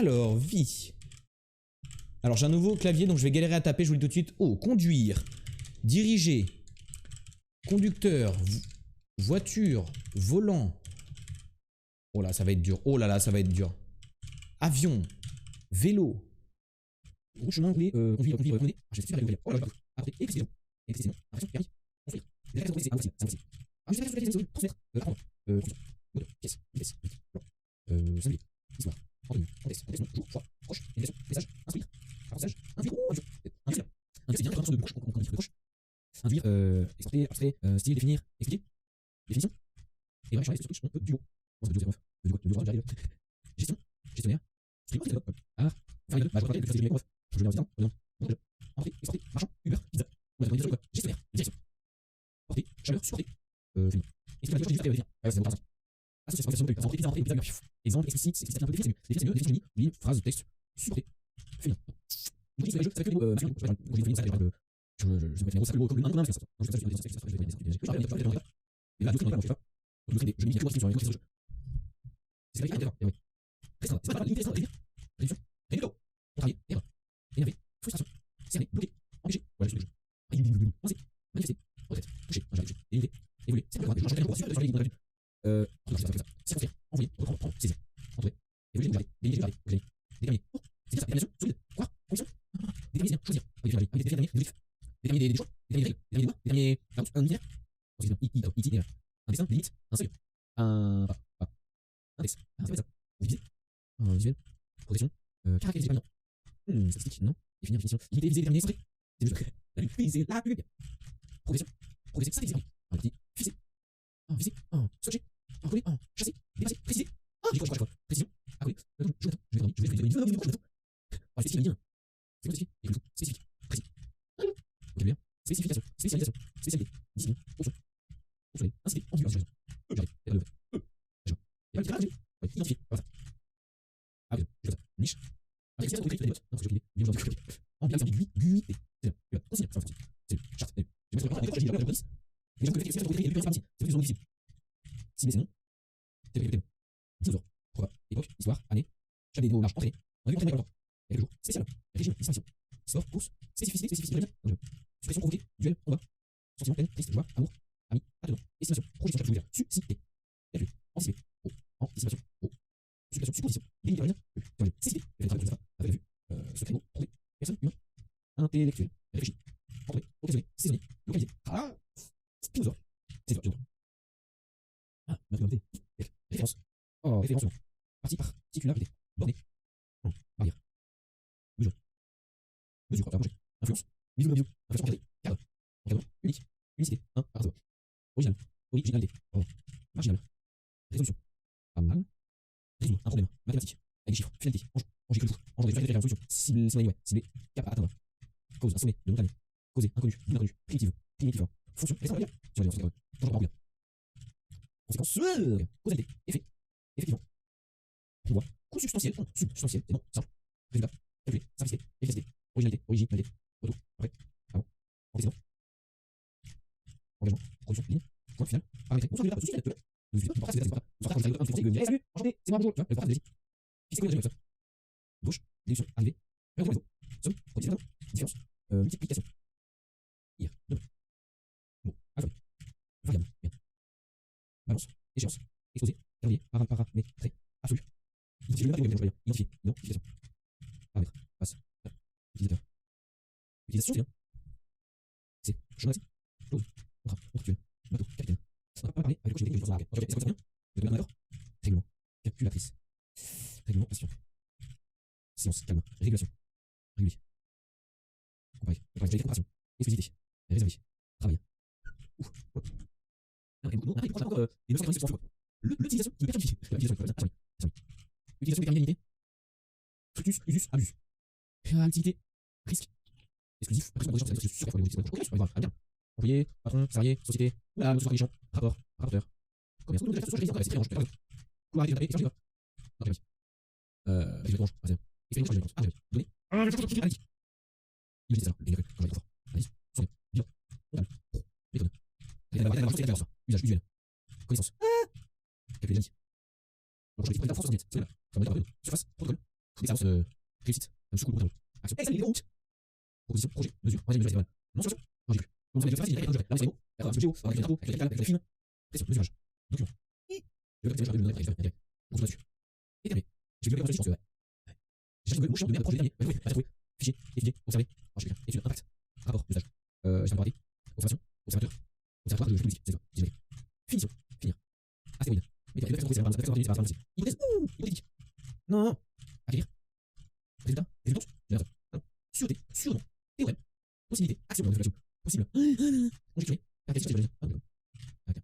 Alors, vie. Alors, j'ai un nouveau clavier, donc je vais galérer à taper, je vous le dis tout de suite. Oh, conduire. Diriger. Conducteur. Voiture. Volant. Oh là, ça va être dur. Oh là là, ça va être dur. Avion. Vélo. Gros chemin roulé. Conduire. Conduire. J'ai super régulier. Oh là là. Après, électricité. Électricité. Impression. Permis. Construire. Les règles c'est impossible. C'est impossible. Ah, je vais faire transmettre. Apprendre. Moteur. Pièce. Vitesse. Singulier. Histoire. Contenu. Contexte. Contexte. Jour. Choix. Proche. Médiation. Message. Instruire. Apprentissage. Induire. Induire. Induire. Induire, c'est bien. Référence de proche. On dit de proche. Induire. Exporter. Abstrait. Style. Définir. Expliquer. Définition. Et bref, changer ce switch. On peut duo. On se duo. Duo. J'arrive. Gestion. Gestionnaire. Stream. Art. Faire les deux. Je vais faire les deux. Je vais en temps. Entrée. Exporter. Marchand. Uber. Pizza. Gestionnaire. Direction. Portée. Chaleur. Supporter. Film. Explication. C'est bon. Association de exemple explicite un peu défini, c'est mieux, défini, ligne, phrase, texte, supporté, fini. Donc, je vais jouer avec le je vais mettre comme un c'est ça. Je vais et là, je vais pas. Je mets une description sur le jeu. C'est pas grave, oui. C'est pas limité, c'est réduction, réduction, contrarié, erreur, énervé, frustration, cerné, bloqué, empêché, voilà, je suis le jeu. Pensé, manifesté, retraite, touché, élevé, évolué, c'est pas grave, je change rien sur les lignes. Circonfère, envoyer, reprendre, saisir, entrer, évoluer, regarder, délimiter, regarder, déterminer. Oh, c'est ça, détermination, solide, croire, conviction, déterminer, choisir, déterminer des choix, déterminer des choix, déterminer des lois, déterminer la route, un itinéraire, itinéraire, un dessin, des limites, un seuil, un index, c'est pas ça, visuel, protection, caractéristique, non, statistique, non, définir, définition, limiter, viser, déterminer, centrer, c'est juste la lutte, viser, la lutte, progression, stratégie, un petit, fusée, viser, swatcher, enrouler, chasser, dépasser, préciser. J'ai quoi, précision, accoler, je vais spécifique, spécifique, précis. Vocabulaire, spécification, spécialisation, spécialité, discipline, option, fonctionnel, incité, enduit, j'arrive, identifié, voilà. Niche, indexation, ambiance, ambiguïté, c'est charte, cibler ses noms, dinosaure, pourquoi, époque, histoire, année, chaque des mots larges entraînés, on a vu entraîner dans le temps, quelques jours, spécial, régime, distinction, sport, course, spécificité, suppression provoquée, duel, combat, sentiment, peine, triste, joie, amour, ami, attenant, estimation, projection, chaque jour, susciter, calcul, anticiper, anticipation, suppression, supposition, limite, rien, cécité, avec la vue, secret, mot, trouvé, personne, humain, intellectuel, réfléchi, entré, occasionné, saisonnier, localisé, spinosaure, c'est dur. Matérialité. Référence. Référence. Partie particularité. Borné. Barrière. Mesure. Mesure. Rapproché. Influence. Bisou. Influence encadrée. Cadre. Encadrement. Unique. Unicité. Partout. Original. Originalité. Marginal. Résolution. Pas mal. Résoudre un problème. Mathématique. Avec des chiffres. Finalité. Ange que le jour. Ange de faire une solution. Ciblé. Ciblé. Cap à atteindre. Cause. Un sommet. De montagne. Causé. Inconnu. Inconnu. Primitive. Primitive. Fonction. Restant. Sur les changement en conséquence, causalité, effet, effectivement. On voit, consubstantiel, substantiel, c'est bon, simple, résultat, calculé, simplicité, efficacité, originalité, retour, après, avant, antécédent, engagement, production, ligne, point final, paramétré, on s'en vient là, souci, là, nous suivons, on passe, c'est pas, on s'en passe, salut, enchanté, c'est moi, bonjour, tu vois, le partage de visite, fixé, comme ça, gauche, déduction, arrivée, réseau, somme, production, différence, multiplication, hier, demain, bon, alphabet, variable, bien. Balance, échéance, exposé, calendrier, paramétré, absolu. Identifié, identification. Paramètre, passe, utilisateur. Utilisation, c'est bien. C'est, chemin d'accès, clause, contrat, contractuel, bateau, capitaine. On n'a pas parlé avec le cocher, je pense. Est-ce que ça va bien? Le domaine règlement, calculatrice. Règlement, patient. Silence, calme, régulation, régulier. Comparé, comparaison, exclusivité, réservé, travail. Ouf, encore les 997 l'utilisation de personnifiée. Utilisation déterminée, fructus, usus, abus. Activité, risque, exclusif, employé, patron, salarié, société, rapport, rapporteur, commerce, couloir, échange, usage usuel. Connaissance. Calcul des indices. Donc, je vais prendre la force sur net. C'est là. Surface, protocole. D'expérience, réussite. Ça me secoue le gros. Action. Excellent, les routes. Proposition, projet, mesure, troisième mesure, mensuration, enregistré. Donc, vous avez facile, la masse géo, avec le géo, avec les drapeaux, avec les calculatrices fines, pression, mesurage, document. Je vais faire le dessus. On se dessus. Et terminé. Je vais lui faire un ouais. J'ai cherché le mot chiant de merde proche du dernier. Ouais, pas trouvé. Fichier, étudier, observer, enregistrer, étude, impact, rapport, usage. J'ai raté. Observation, observateur, observatoire de géologie, c'est ça. Finition, finir. Astéroïde. Hypothèse, hypothétique. Non. Acquérir. Résultat, résultance, générateur. Sûreté, surnom, théorème, possibilité, action, manipulation, possible. Conjecturer, caractéristique,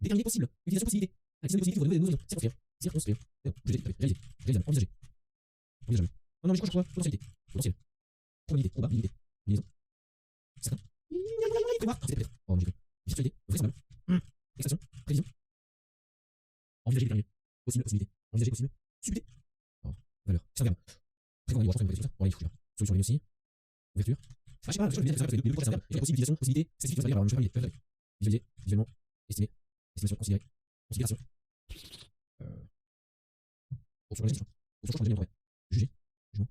déterminer possible, utilisation possibilité, addition des possibilités pour de nouveaux horizons, circonscrire, réaliser, réalisable, envisager, envisageable. Non, mais je crois, potentialité, potentiel, probabilité, probabilité, liaison, certain, prévoir, c'est peut-être, oh, j'ai virtualité, vraisemblable, extraction, prévision, envisager, déterminer, possible, possibilité, envisager, possible, supputer, oh, valeur, c'est un verbe. Très bon, je pense que c'est ça. Bon, allez, je solution ligne aussi. Ouverture. Ah, je sais pas, je vais dire ça, les deux côtés, c'est un verbe. Possible, possibilité, spécifique, ça veut dire, je sais pas, visualiser, visuellement, estimer, estimation, considérer, considération. Pour sur la gestion. Pour changer de juger, jugement,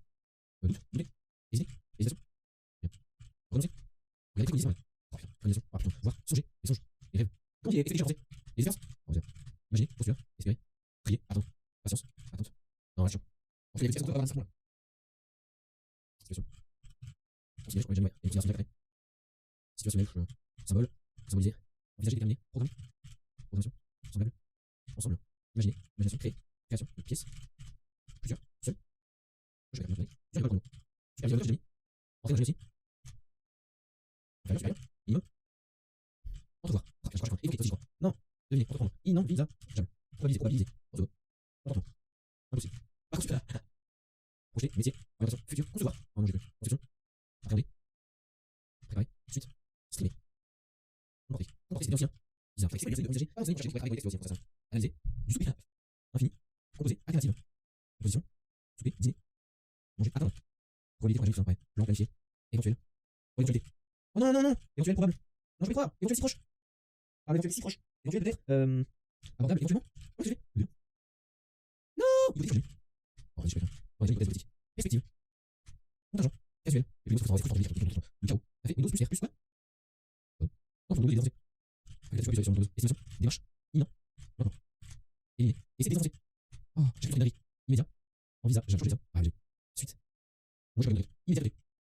doute, douter, hésiter, hésitation. Bien. Renoncer. Regarder, préconisation. Préconisation. Ah, putain, voir, songer, les songes, les rêves. Convier, expliquer, chanter. Les expériences. Imaginer, postulat, espérer, prier, attendre, patience, attente. Non, action. On fait les explications, on va avoir un certain situation. Considération, jamais, et considération d'accueil. Situationnel, symbole, symboliser, envisager, déterminer, programmer, programmation, semblable, ensemble, imaginer, imagination, créer, création, de pièces, plusieurs, seul, je vais regarder, sur le chrono, superviseur, j'ai mis, entrer dans le aussi, inférieur, supérieur, minimum, entrevoir, évoquer, aussi, non, deviner, entreprendre, inenvisageable, probabiliser, probabiliser, entrevoir, comportement, impossible, parcours supérieur, projeter, métier, orientation, futur, concevoir, conception, appréhender, préparer, suite, streamer, comporter, c'est bien aussi, bizarre, envisager, avancer, chercher, préparer, aussi, analyser, du souper, infini, composer, alternative, position, souper, dîner, manger, attendre, probabilité, projet, ouais, plan, planifié, éventuel, éventualité. Oh non, éventuel, probable. Non, je vais croire, éventuel, si proche. Ah, l'éventuel, si proche. Éventuel, peut-être, abordable, éventuellement. Ouais, c'est fait. Non, hypothétique, projet. Oh, je vais faire. Ouais, hypothèse politique. Perspective. Contingent. Casuel. Et puis, l'autre, il faut le chaos. Ça fait Windows plus R plus quoi? Non, pour Windows, il est dénoncé. Calculation, estimation, démarche, non. Éliminer. Et c'est dénoncé. Oh, j'ai fait une dinguerie. Immédiat. Envisage, j'ai changé ça. Ah, j'ai. Suite. Moi, je vais regarder. Immédiat.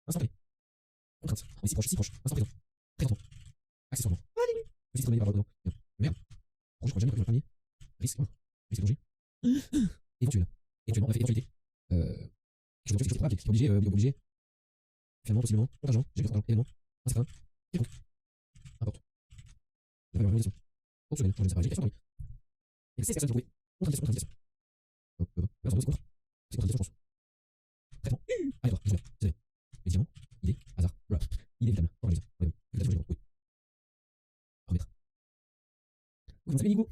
Instantané. Contrainte. On est si proche. Instant présent. Présentement. Accessoirement. Allez. Petit travaillé par l'ordre. Merde. Proche, je crois jamais que le premier. Risque. Risque de danger. Éventuel. Éventuellement, on a fait éventualité. Quelque chose de probable. Obligé. Finalement, possiblement. Contingent. J'ai fait élément. Incertain. Quelconque. Importe. La valeur de optionnel. Je ne sais pas. J'ai question. Il y a 16 personnes trouvées. Contre-indication. C'est contre. C'est contre-indication, je pense. Traitement. Aléatoire. C'est évidemment. Idée. Hasard. Voilà. Inévitable. Organisation. Oui. Oui. Remettre. Vous avez Nigo.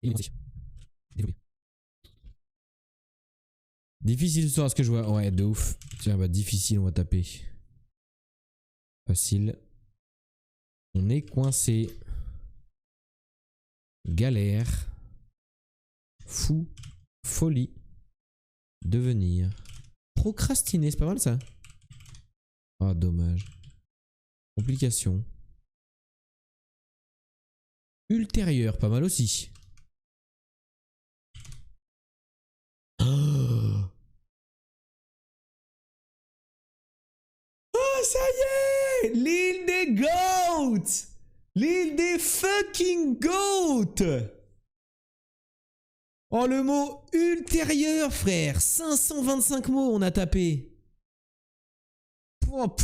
Éliminer. Développer. Difficile ce soir, ce que je vois. Ouais, de ouf. Tiens, bah, difficile, on va taper. Facile. On est coincé. Galère. Fou. Folie. Devenir. Procrastiner, c'est pas mal ça. Ah, dommage. Complication. Ultérieur, pas mal aussi. Oh, ça y est! L'île des goats! L'île des fucking goats! Oh, le mot ultérieur, frère! 525 mots, on a tapé. Pouah.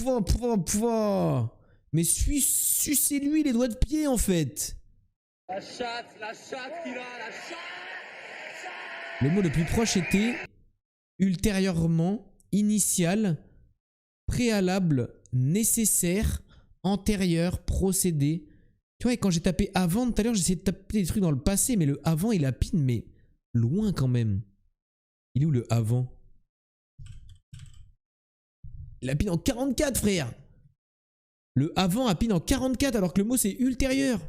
Mais sucez-lui les doigts de pied, en fait. La chatte qu'il a, la chatte. Le mot le plus proche était ultérieurement, initial, préalable, nécessaire, antérieur, procédé. Tu vois, et quand j'ai tapé avant tout à l'heure, j'essayais de taper des trucs dans le passé, mais le avant, il a pin, mais loin quand même. Il est où le avant? Il a pin en 44, frère. Le avant a pin en 44, alors que le mot c'est ultérieur.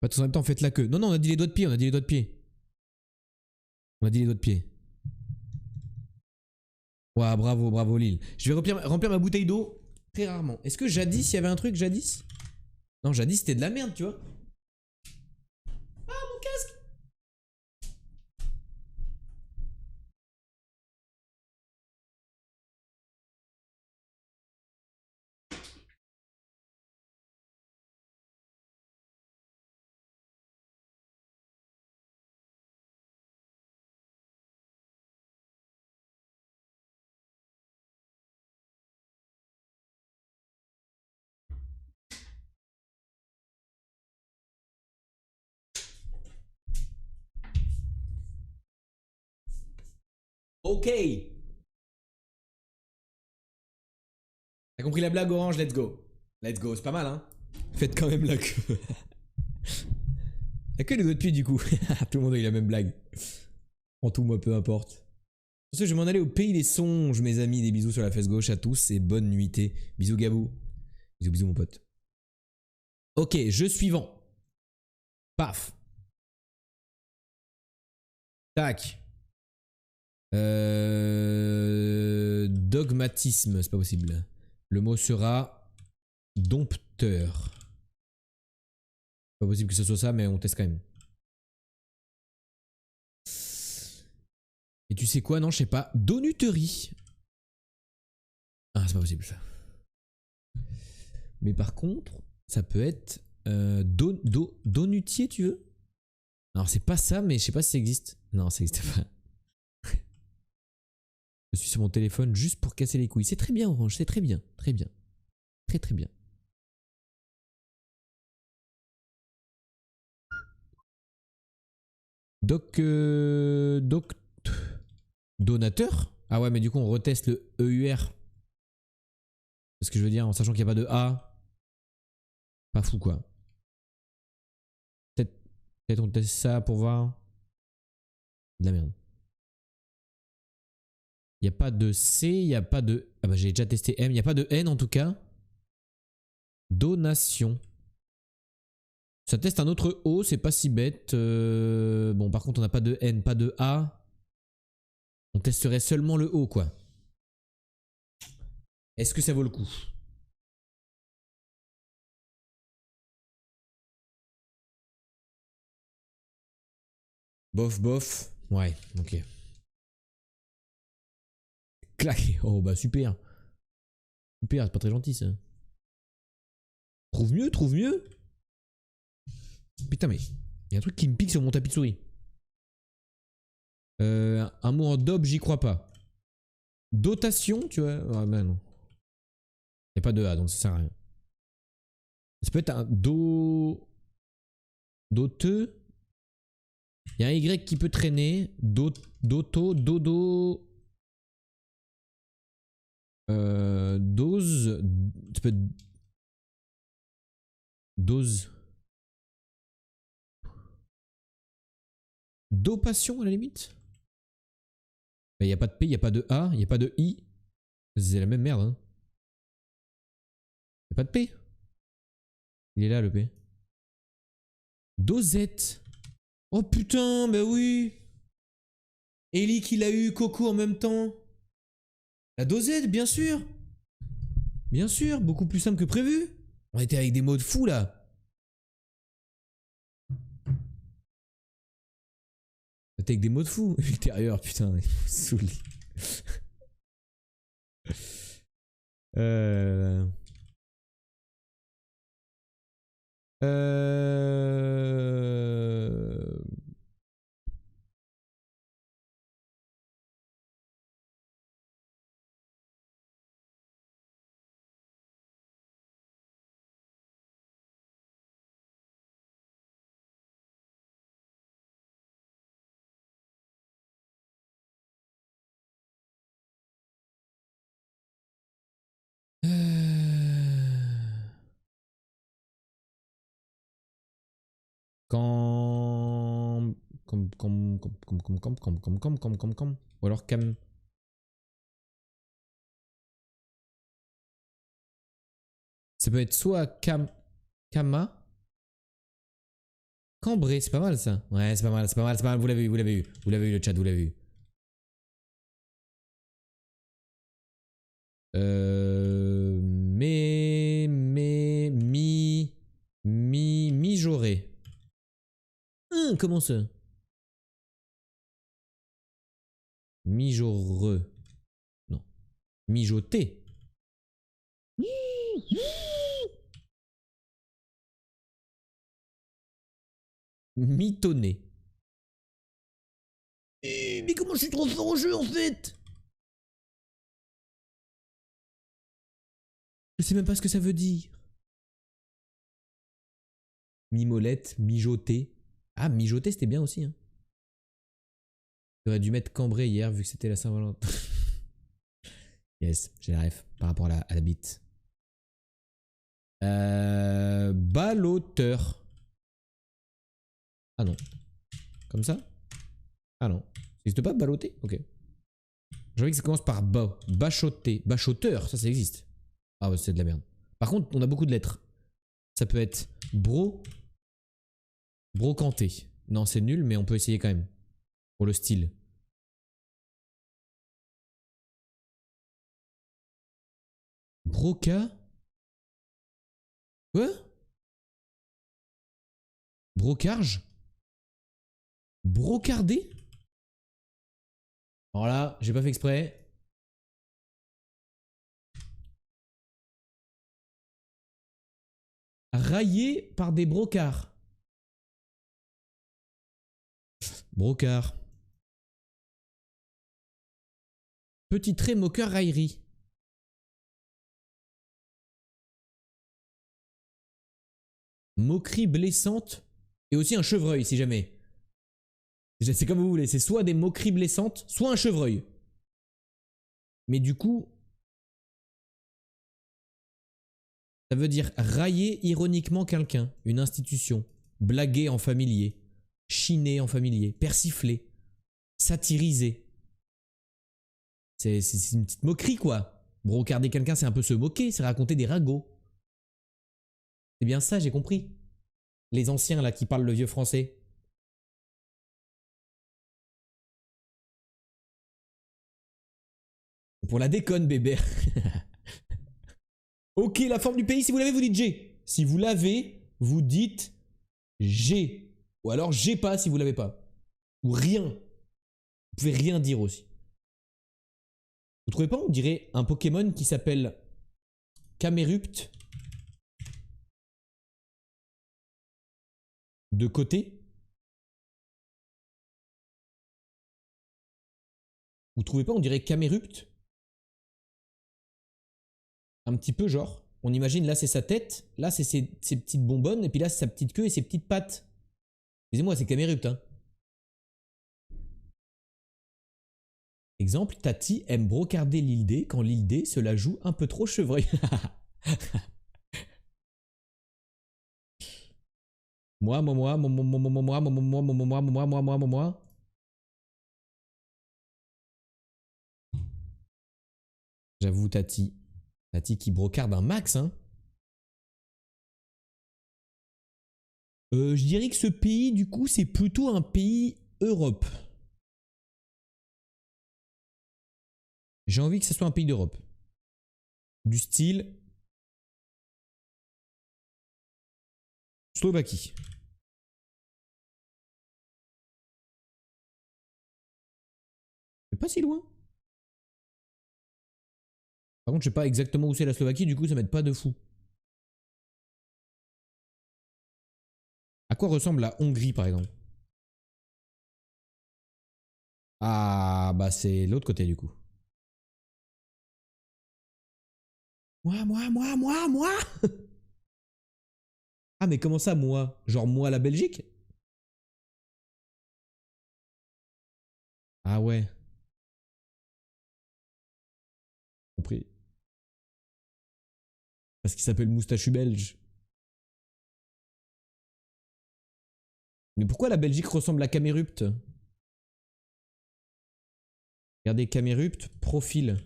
Pas tous en même temps, faites la queue. Non, on a dit les doigts de pied, on a dit les doigts de pied. Ouah, bravo, bravo Lille. Je vais remplir ma bouteille d'eau très rarement. Est-ce que jadis, il y avait un truc jadis? Non, jadis c'était de la merde, tu vois. Ah, mon casque! Ok. T'as compris la blague orange, let's go. Let's go, c'est pas mal hein. Faites quand même la queue. La queue les doigts de pied du coup. Tout le monde a eu la même blague. En tout, moi peu importe. Sur ce, je vais m'en aller au pays des songes, mes amis. Des bisous sur la fesse gauche à tous et bonne nuitée. Bisous Gabou. Bisous, bisous mon pote. Ok, jeu suivant. Paf. Tac. Dogmatisme, c'est pas possible. Le mot sera dompteur. Pas possible que ce soit ça, mais on teste quand même. Et tu sais quoi? Non, je sais pas. Donuterie. Ah, c'est pas possible ça. Mais par contre, ça peut être donutier, tu veux? Alors, c'est pas ça, mais je sais pas si ça existe. Non, ça existe pas. Je suis sur mon téléphone juste pour casser les couilles. C'est très bien, Orange, c'est très bien. Très bien. Très très bien. Donateur? Ah ouais, mais du coup, on reteste le EUR. C'est ce que je veux dire, en sachant qu'il n'y a pas de A. Pas fou, quoi. Peut-être on teste ça pour voir. De la merde. Il n'y a pas de C, il n'y a pas de... Ah bah j'ai déjà testé M, il n'y a pas de N en tout cas. Donation. Ça teste un autre O, c'est pas si bête. Bon, par contre, on n'a pas de N, pas de A. On testerait seulement le O, quoi. Est-ce que ça vaut le coup? Bof, bof. Ouais, ok. Clac. Oh bah super. Super, c'est pas très gentil ça. Trouve mieux, trouve mieux. Putain mais, il y a un truc qui me pique sur mon tapis de souris. Un mot en dob, j'y crois pas. Dotation, tu vois. Ah bah non. Il n'y a pas de A, donc ça sert à rien. Ça peut être un doteux. Il y a un Y qui peut traîner. Doto, dodo. Dose. Ça peut être dose. Dopation à la limite. Il n'y a pas de P, il n'y a pas de A, il n'y a pas de I. C'est la même merde. Hein. Il n'y a pas de P. Il est là le P. Dosette. Oh putain, bah oui. Ellie qui l'a eu, Coco en même temps. La dosette, bien sûr. Bien sûr, beaucoup plus simple que prévu. On était avec des mots de fou là. On était avec des mots de fou. Ultérieur, putain, saouli. Euh... Euh... Quand... Ou alors cam... Ça peut être soit Kama... Cambré, c'est pas mal ça. Ouais, c'est pas mal, c'est pas mal, c'est pas mal. Vous l'avez eu, vous l'avez eu. Vous l'avez eu le chat, vous l'avez eu. Mijorer. Comment ça? Mijoreux. Non. Mijoter. Mitonner. Mais comment je suis trop fort au jeu en fait? Je sais même pas ce que ça veut dire. Mimolette, mijoter. Ah, mijoter c'était bien aussi. Hein. J'aurais dû mettre cambré hier vu que c'était la Saint-Valentin. Yes, j'ai la ref par rapport à la bite. Ballotteur. Ah non. Comme ça? Ah non. Ça n'existe pas, balloter? Ok. J'ai envie que ça commence par ba. Bachoter. Bachoteur, ça existe. Ah ouais, c'est de la merde. Par contre, on a beaucoup de lettres. Ça peut être brocanté. Non, c'est nul, mais on peut essayer quand même. Pour le style. Broca. Quoi? Brocarge? Brocardé? Alors là, j'ai pas fait exprès. Raillé par des brocards. Brocard. Petit trait moqueur raillerie. Moquerie blessante. Et aussi un chevreuil si jamais. C'est comme vous voulez, c'est soit des moqueries blessantes, soit un chevreuil. Mais du coup, ça veut dire railler ironiquement quelqu'un, une institution, blaguer en familier, chiner en familier, persifler, satiriser. C'est une petite moquerie quoi. Brocarder quelqu'un, c'est un peu se moquer, c'est raconter des ragots. C'est bien ça, j'ai compris. Les anciens là qui parlent le vieux français. Pour la déconne, bébé. Ok, la forme du pays, si vous l'avez, vous dites G. Si vous l'avez, vous dites G. Ou alors G pas si vous l'avez pas. Ou rien. Vous pouvez rien dire aussi. Vous trouvez pas, on dirait un Pokémon qui s'appelle Camerupt de côté. Vous trouvez pas, on dirait Camerupt un petit peu genre. On imagine là c'est sa tête, là c'est ses petites bonbonnes, et puis là c'est sa petite queue et ses petites pattes. Excusez-moi, c'est Camerupt, hein. Exemple, Tati aime brocarder l'île D quand l'île D se la joue un peu trop chevreuil. Moi. J'avoue, Tati. Tati qui brocarde un max, hein. Je dirais que ce pays, du coup, c'est plutôt un pays Europe. J'ai envie que ce soit un pays d'Europe. Du style Slovaquie. C'est pas si loin. Par contre, je sais pas exactement où c'est la Slovaquie, du coup, ça m'aide pas de fou. À quoi ressemble la Hongrie, par exemple? Ah, bah c'est l'autre côté, du coup. Moi. Ah, mais comment ça, moi? Genre, moi, la Belgique? Ah ouais. Compris. Parce qu'il s'appelle Moustachu Belge. Mais pourquoi la Belgique ressemble à Camerupt? Regardez, Camerupt, profil.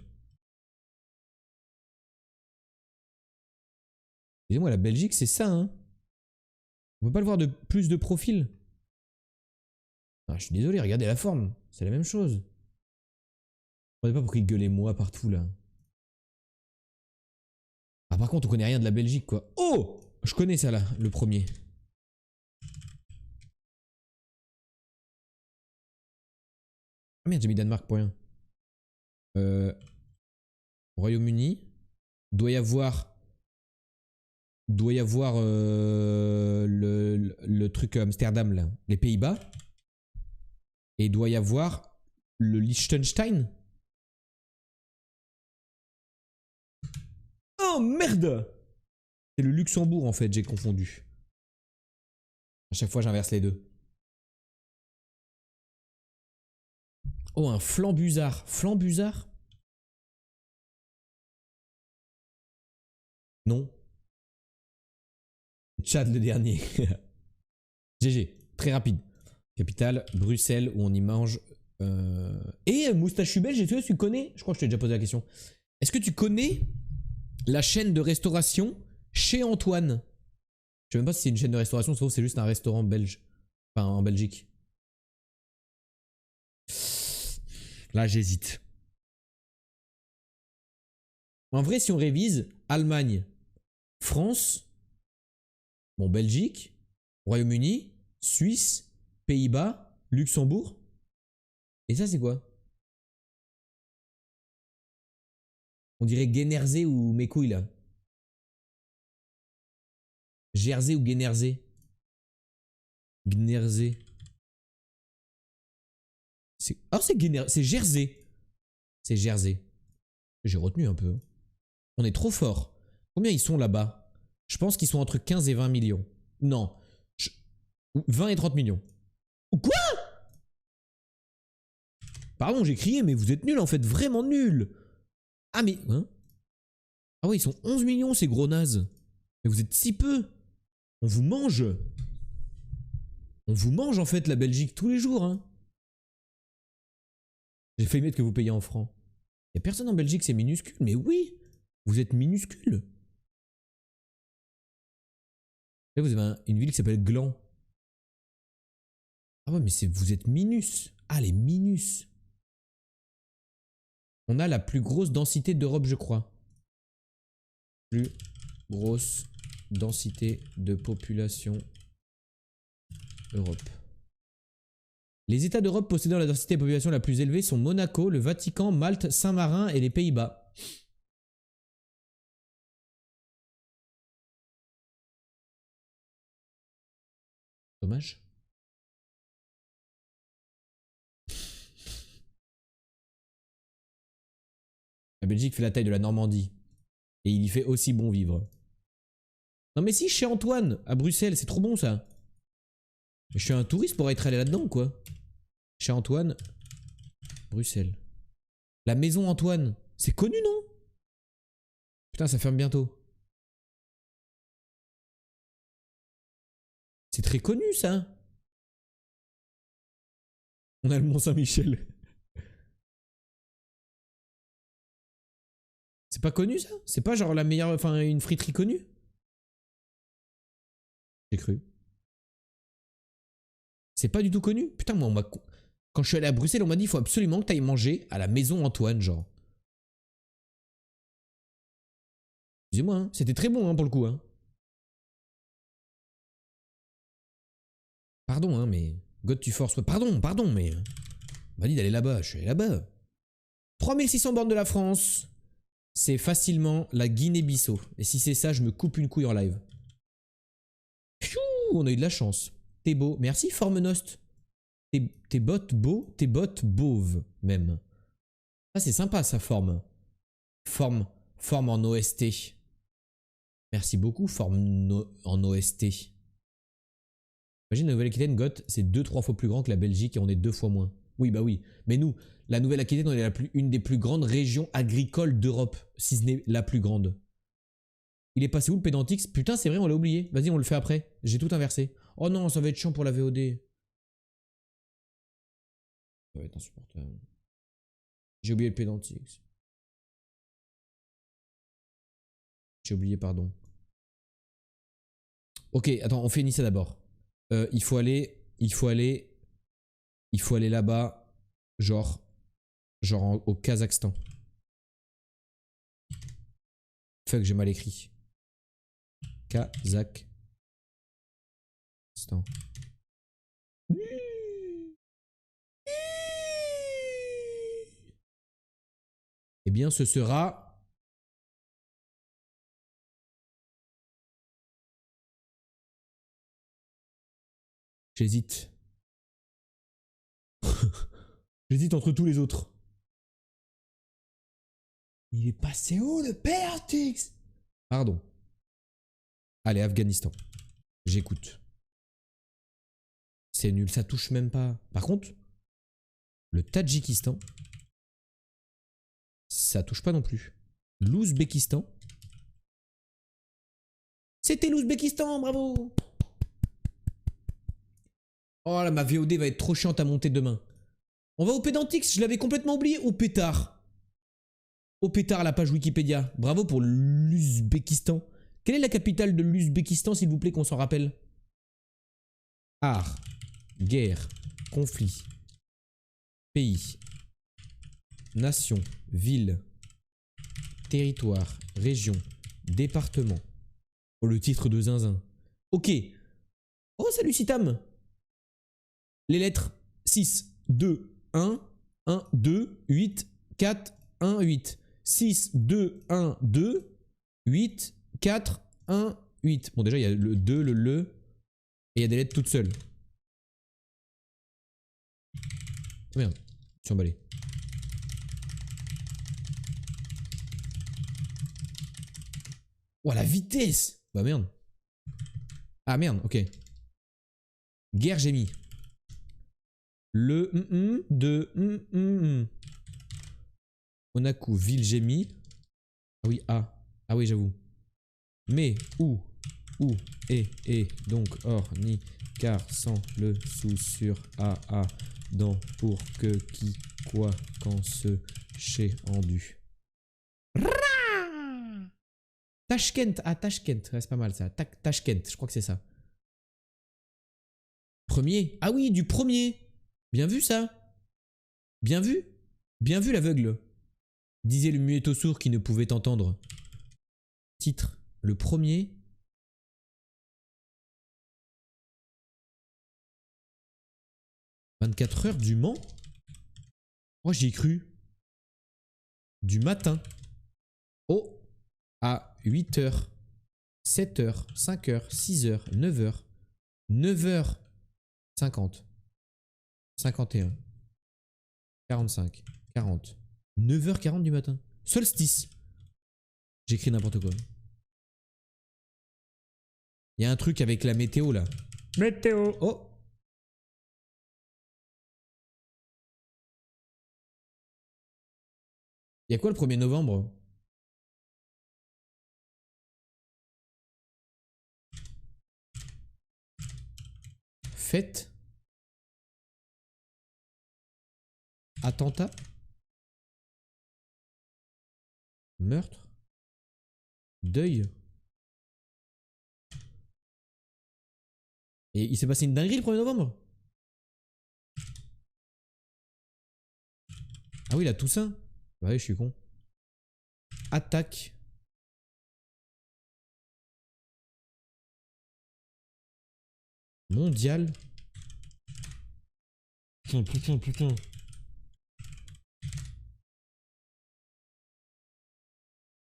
Excusez-moi, la Belgique, c'est ça, hein? On peut pas le voir de plus de profil? Ah, je suis désolé, regardez la forme. C'est la même chose. Je ne sais pas pourquoi il gueulait moi partout, là. Ah par contre on connaît rien de la Belgique quoi. Oh, je connais ça là, le premier. Ah merde, j'ai mis Danemark pour rien. Royaume-Uni. Doit y avoir le truc Amsterdam là, les Pays-Bas. Et il doit y avoir le Liechtenstein. Oh merde! C'est le Luxembourg en fait, j'ai confondu. À chaque fois j'inverse les deux. Oh un flambusard. Flambusard? Non. Tchad le dernier. GG, très rapide. Capitale, Bruxelles, où on y mange. Et Moustachu Belge, est-ce que tu connais? Je crois que je t'ai déjà posé la question. Est-ce que tu connais la chaîne de restauration Chez Antoine? Je sais même pas si c'est une chaîne de restauration, sauf c'est juste un restaurant belge. Enfin, en Belgique. Là, j'hésite. En vrai, si on révise, Allemagne, France, bon, Belgique, Royaume-Uni, Suisse, Pays-Bas, Luxembourg. Et ça, c'est quoi? On dirait Guénerzé ou mes couilles, là. Jersey ou Guénerzé? Gnerzé. Ah, c'est Guénerzé. C'est Jersey. C'est Jersey. J'ai retenu un peu. On est trop fort. Combien ils sont là-bas? Je pense qu'ils sont entre 15 et 20 millions. Non. 20 et 30 millions. Quoi? Pardon, j'ai crié, mais vous êtes nuls en fait. Vraiment nuls. Ah, mais. Hein? Ah ouais, ils sont 11 millions ces gros nazes. Mais vous êtes si peu. On vous mange. On vous mange en fait la Belgique tous les jours. Hein. J'ai failli mettre que vous payez en francs. Y'a personne en Belgique, c'est minuscule. Mais oui, vous êtes minuscule. Là, vous avez une ville qui s'appelle Gland. Ah ouais, mais vous êtes minus. Ah, les minus. On a la plus grosse densité d'Europe, je crois. Plus grosse densité de population Europe. Les États d'Europe possédant la densité de population la plus élevée sont Monaco, le Vatican, Malte, Saint-Marin et les Pays-Bas. Dommage. La Belgique fait la taille de la Normandie. Et il y fait aussi bon vivre. Non mais si, chez Antoine, à Bruxelles, c'est trop bon ça. Je suis un touriste pour être allé là-dedans quoi. Chez Antoine, Bruxelles. La maison Antoine, c'est connu non? Putain, ça ferme bientôt. C'est très connu ça. On a le Mont Saint-Michel. C'est pas connu ça? C'est pas genre la meilleure, enfin une friterie connue? J'ai cru. C'est pas du tout connu? Putain, moi, quand je suis allé à Bruxelles, on m'a dit il faut absolument que t'ailles manger à la maison Antoine, genre. Excusez-moi, hein. C'était très bon hein, pour le coup. Hein. Pardon, hein, mais. God, tu forces. Pardon, mais. On m'a dit d'aller là-bas, je suis allé là-bas. 3600 bornes de la France. C'est facilement la Guinée-Bissau. Et si c'est ça, je me coupe une couille en live. Pfiou, on a eu de la chance. T'es beau. Merci, Formenost. Tes bottes beaux, tes bottes beauves, même. Ah, c'est sympa, sa forme. Forme en OST. Merci beaucoup, forme en OST. Imagine la Nouvelle-Aquitaine, Goth, c'est 2-3 fois plus grand que la Belgique et on est 2 fois moins. Oui, bah oui. Mais nous, la Nouvelle-Aquitaine, on est une des plus grandes régions agricoles d'Europe, si ce n'est la plus grande. Il est passé où le Pédantix? Putain, c'est vrai, on l'a oublié. Vas-y, on le fait après. J'ai tout inversé. Oh non, ça va être chiant pour la VOD. Ça va être insupportable. J'ai oublié le Pédantix. J'ai oublié, pardon. Ok, attends, on finit ça d'abord. Il faut aller là-bas, genre au Kazakhstan. fuck, j'ai mal écrit. Kazakhstan. Eh bien, ce sera... J'hésite. J'hésite entre tous les autres. Il est passé où le père, Tix? Pardon. Allez, Afghanistan. J'écoute. C'est nul, ça touche même pas. Par contre, le Tadjikistan, ça touche pas non plus. L'Ouzbékistan. C'était l'Ouzbékistan, bravo! Oh là, ma VOD va être trop chiante à monter demain. On va au Pédantix, je l'avais complètement oublié. Au pétard. Au pétard, la page Wikipédia. Bravo pour l'Ouzbékistan. Quelle est la capitale de l'Ouzbékistan, s'il vous plaît, qu'on s'en rappelle? Art, guerre, conflit, pays, nation, ville, territoire, région, département. Oh, le titre de zinzin. Ok. Oh, salut Sitam. Les lettres 6, 2, 1, 1, 2, 8, 4, 1, 8. 6, 2, 1, 2, 8, 4, 1, 8. Bon, déjà, il y a le 2, le, et il y a des lettres toutes seules. Oh merde, je suis emballé. Oh, la vitesse! Bah merde. Ah merde, ok. Guerre, j'ai mis. Le de Monaco, ville, j'ai mis. Ah oui, ah. Ah oui, j'avoue. Mais, où, et, donc, or, ni, car, sans, le, sous, sur, a, dans, pour, que, qui, quoi, quand, ce, chez, endu. Tashkent, ah Tashkent, ouais, c'est pas mal ça. Tashkent, je crois que c'est ça. Premier, ah oui, du premier. Bien vu ça. Bien vu. Bien vu l'aveugle. Disait le muetto sourd qui ne pouvait entendre. Titre, le premier. « 24 heures du Mans ?» Oh, j'y ai cru. Du matin. Oh, à 8h, 7h, 5h, 6h, 9h, 9h50, 51, 45, 40, 9h40 du matin. Solstice. J'écris n'importe quoi. Il y a un truc avec la météo là. Météo. Oh. Il y a quoi le 1er novembre? Fête. Attentat. Meurtre. Deuil. Et il s'est passé une dinguerie le 1er novembre? Ah oui, la Toussaint. Ouais, je suis con. Attaque. Mondial. Putain.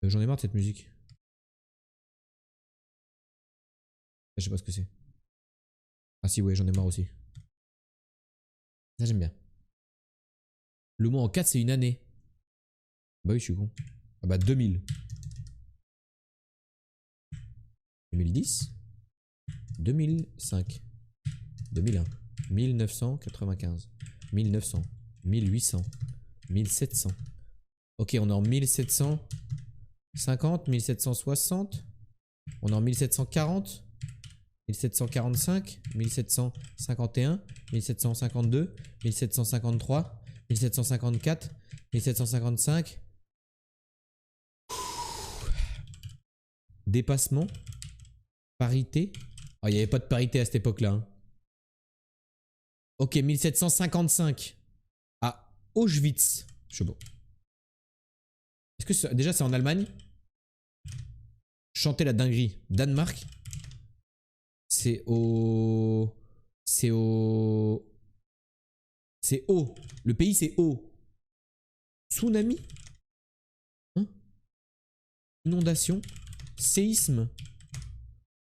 J'en ai marre de cette musique. Je sais pas ce que c'est. Ah si, ouais, j'en ai marre aussi. Ça, j'aime bien. Le mois en 4, c'est une année. Bah oui, je suis con. Ah bah 2000. 2010. 2005. 2001. 1995. 1900. 1800. 1700. Ok, on est en 1750. 1760. On est en 1740. 1745, 1751, 1752, 1753, 1754, 1755. Dépassement. Parité. Oh, il n'y avait pas de parité à cette époque-là. Hein. Ok, 1755. À Auschwitz. Je sais pas. Est-ce que déjà c'est en Allemagne? chanter la dinguerie. Danemark. C'est au... C'est au... C'est haut. Le pays, c'est haut. Tsunami? Hein? Inondation. Séisme.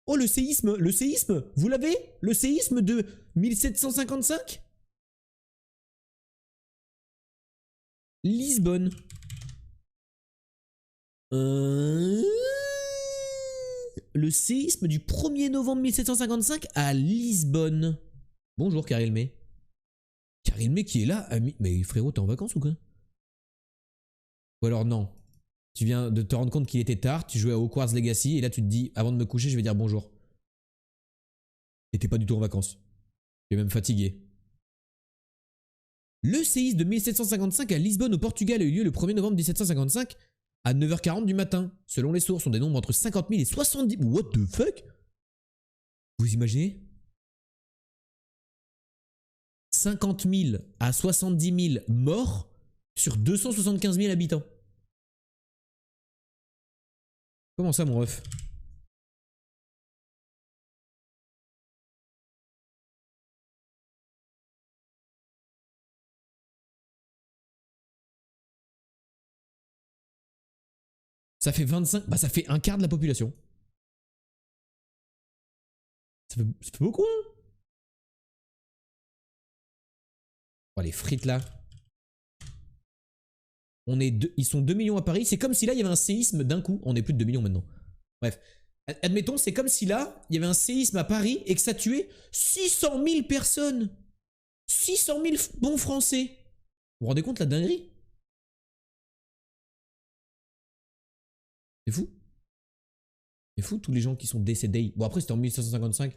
Oh, le séisme! Le séisme! Vous l'avez? Le séisme de 1755? Lisbonne. Le séisme du 1er novembre 1755 à Lisbonne. Bonjour, Karel May. Karel May qui est là? Mais frérot, t'es en vacances ou quoi? Ou alors non. Tu viens de te rendre compte qu'il était tard, tu jouais à Hogwarts Legacy et là tu te dis, avant de me coucher, je vais dire bonjour. Et t'es pas du tout en vacances. Tu es même fatigué. Le séisme de 1755 à Lisbonne au Portugal a eu lieu le 1er novembre 1755 à 9h40 du matin. Selon les sources, on dénombre entre 50 000 et 70 000. What the fuck? Vous imaginez? 50 000 à 70 000 morts sur 275 000 habitants. Comment ça, mon ref? Ça fait 25... Bah ça fait un quart de la population. Ça fait beaucoup, hein? Oh, les frites, là. Ils sont 2 millions à Paris. C'est comme si là, il y avait un séisme d'un coup. On est plus de 2 millions maintenant. Bref. Admettons, c'est comme si là, il y avait un séisme à Paris et que ça tuait 600 000 personnes. 600 000 bons Français. Vous vous rendez compte la dinguerie? C'est fou. C'est fou tous les gens qui sont décédés. Bon, après, c'était en 1755.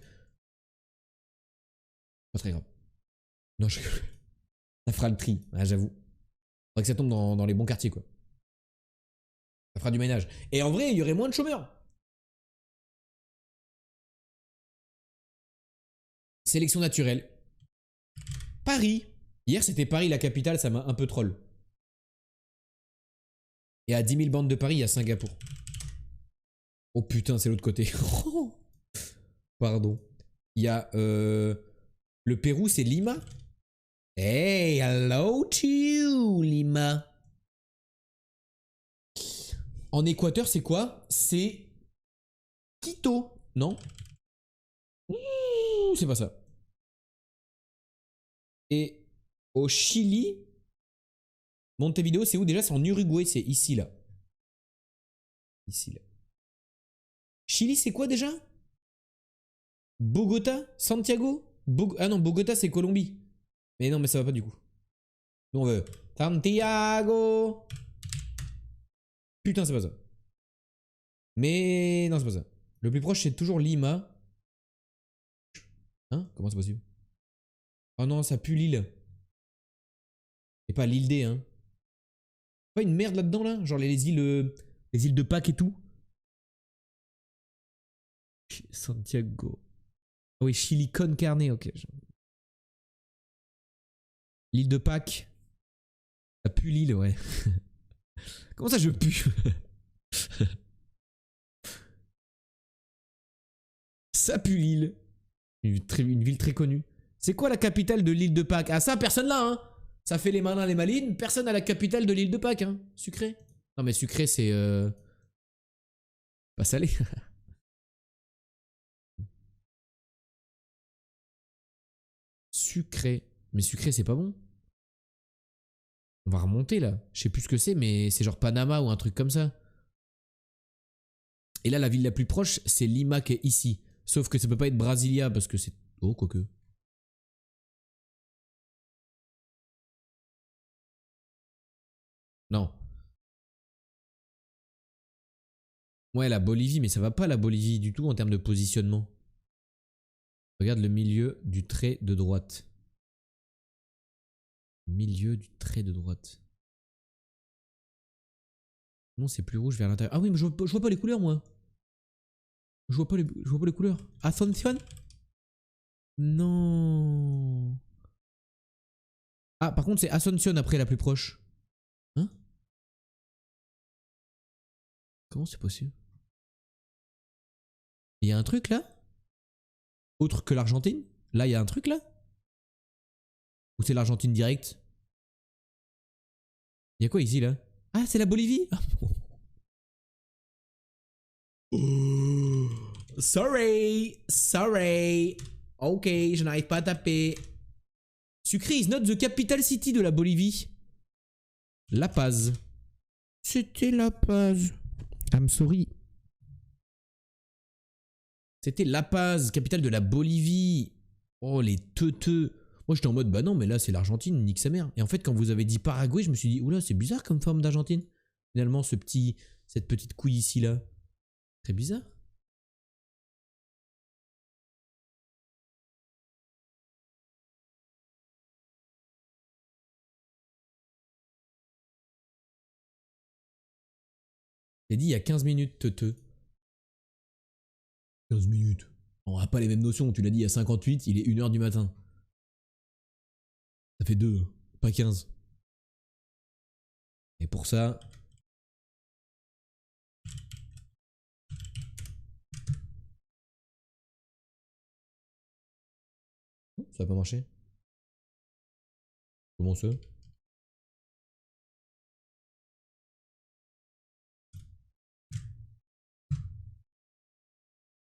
Pas très grave. Non, ça fera le tri, j'avoue. Faudrait que ça tombe dans les bons quartiers, quoi. Ça fera du ménage. Et en vrai, il y aurait moins de chômeurs. Sélection naturelle. Paris. Hier, c'était Paris, la capitale, ça m'a un peu troll. Et à 10 000 bandes de Paris, il y a Singapour. Oh putain, c'est l'autre côté. Pardon. Il y a... le Pérou, c'est Lima. Hey, hello to you, Lima. En Équateur, c'est quoi? C'est Quito, non? C'est pas ça. Et au Chili, Montevideo, c'est où déjà? C'est en Uruguay, c'est ici, là. Ici, là. Chili, c'est quoi déjà? Bogota? Santiago? Ah non, Bogota, c'est Colombie. Mais non, mais ça va pas du coup. Nous, on veut Santiago. Putain, c'est pas ça. Mais non, c'est pas ça. Le plus proche, c'est toujours Lima. Hein? Comment c'est possible? Oh non, ça pue l'île. Et pas l'île D, hein. Pas une merde là-dedans, là? Genre les îles de Pâques et tout. Santiago. Ah oui, Chili con carne, ok. L'île de Pâques. Ça pue l'île, ouais. Comment ça, je pue? Ça pue l'île. Une ville très connue. C'est quoi la capitale de l'île de Pâques? Ah ça, personne là, hein. Ça fait les malins, les malines. Personne à la capitale de l'île de Pâques, hein. Sucré. Non mais sucré, c'est... pas salé. Sucré. Mais sucré, c'est pas bon. On va remonter là. Je sais plus ce que c'est, mais c'est genre Panama ou un truc comme ça. Et là, la ville la plus proche, c'est Lima qui est ici. Sauf que ça peut pas être Brasilia parce que c'est... Oh, quoique. Non. Ouais, la Bolivie, mais ça va pas la Bolivie du tout en termes de positionnement. Regarde le milieu du trait de droite. Milieu du trait de droite. Non, c'est plus rouge vers l'intérieur. Ah oui, mais je vois pas les couleurs, moi. Je vois pas les couleurs. Asunción? Non. Ah, par contre, c'est Asunción après la plus proche. Hein? Comment c'est possible? y a un truc là? Autre que l'Argentine? Là, il y a un truc là? Ou c'est l'Argentine direct? Il y a quoi ici là? Ah, c'est la Bolivie? Ah, oh. Sorry, sorry. Ok, je n'arrive pas à taper. Sucre is not the capital city de la Bolivie. La Paz. C'était La Paz. I'm sorry. C'était La Paz, capitale de la Bolivie. Oh, les teuteux. Moi, j'étais en mode, bah non, mais là, c'est l'Argentine, nique sa mère. Et en fait, quand vous avez dit Paraguay, je me suis dit, oula, c'est bizarre comme forme d'Argentine. Finalement, cette petite couille ici, là. Très bizarre. J'ai dit il y a 15 minutes, teuteux. 15 minutes. On n'a pas les mêmes notions. Tu l'as dit il y a 58, il est 1h du matin. Ça fait 2, pas 15. Et pour ça... Ça va pas marcher. Comment ça?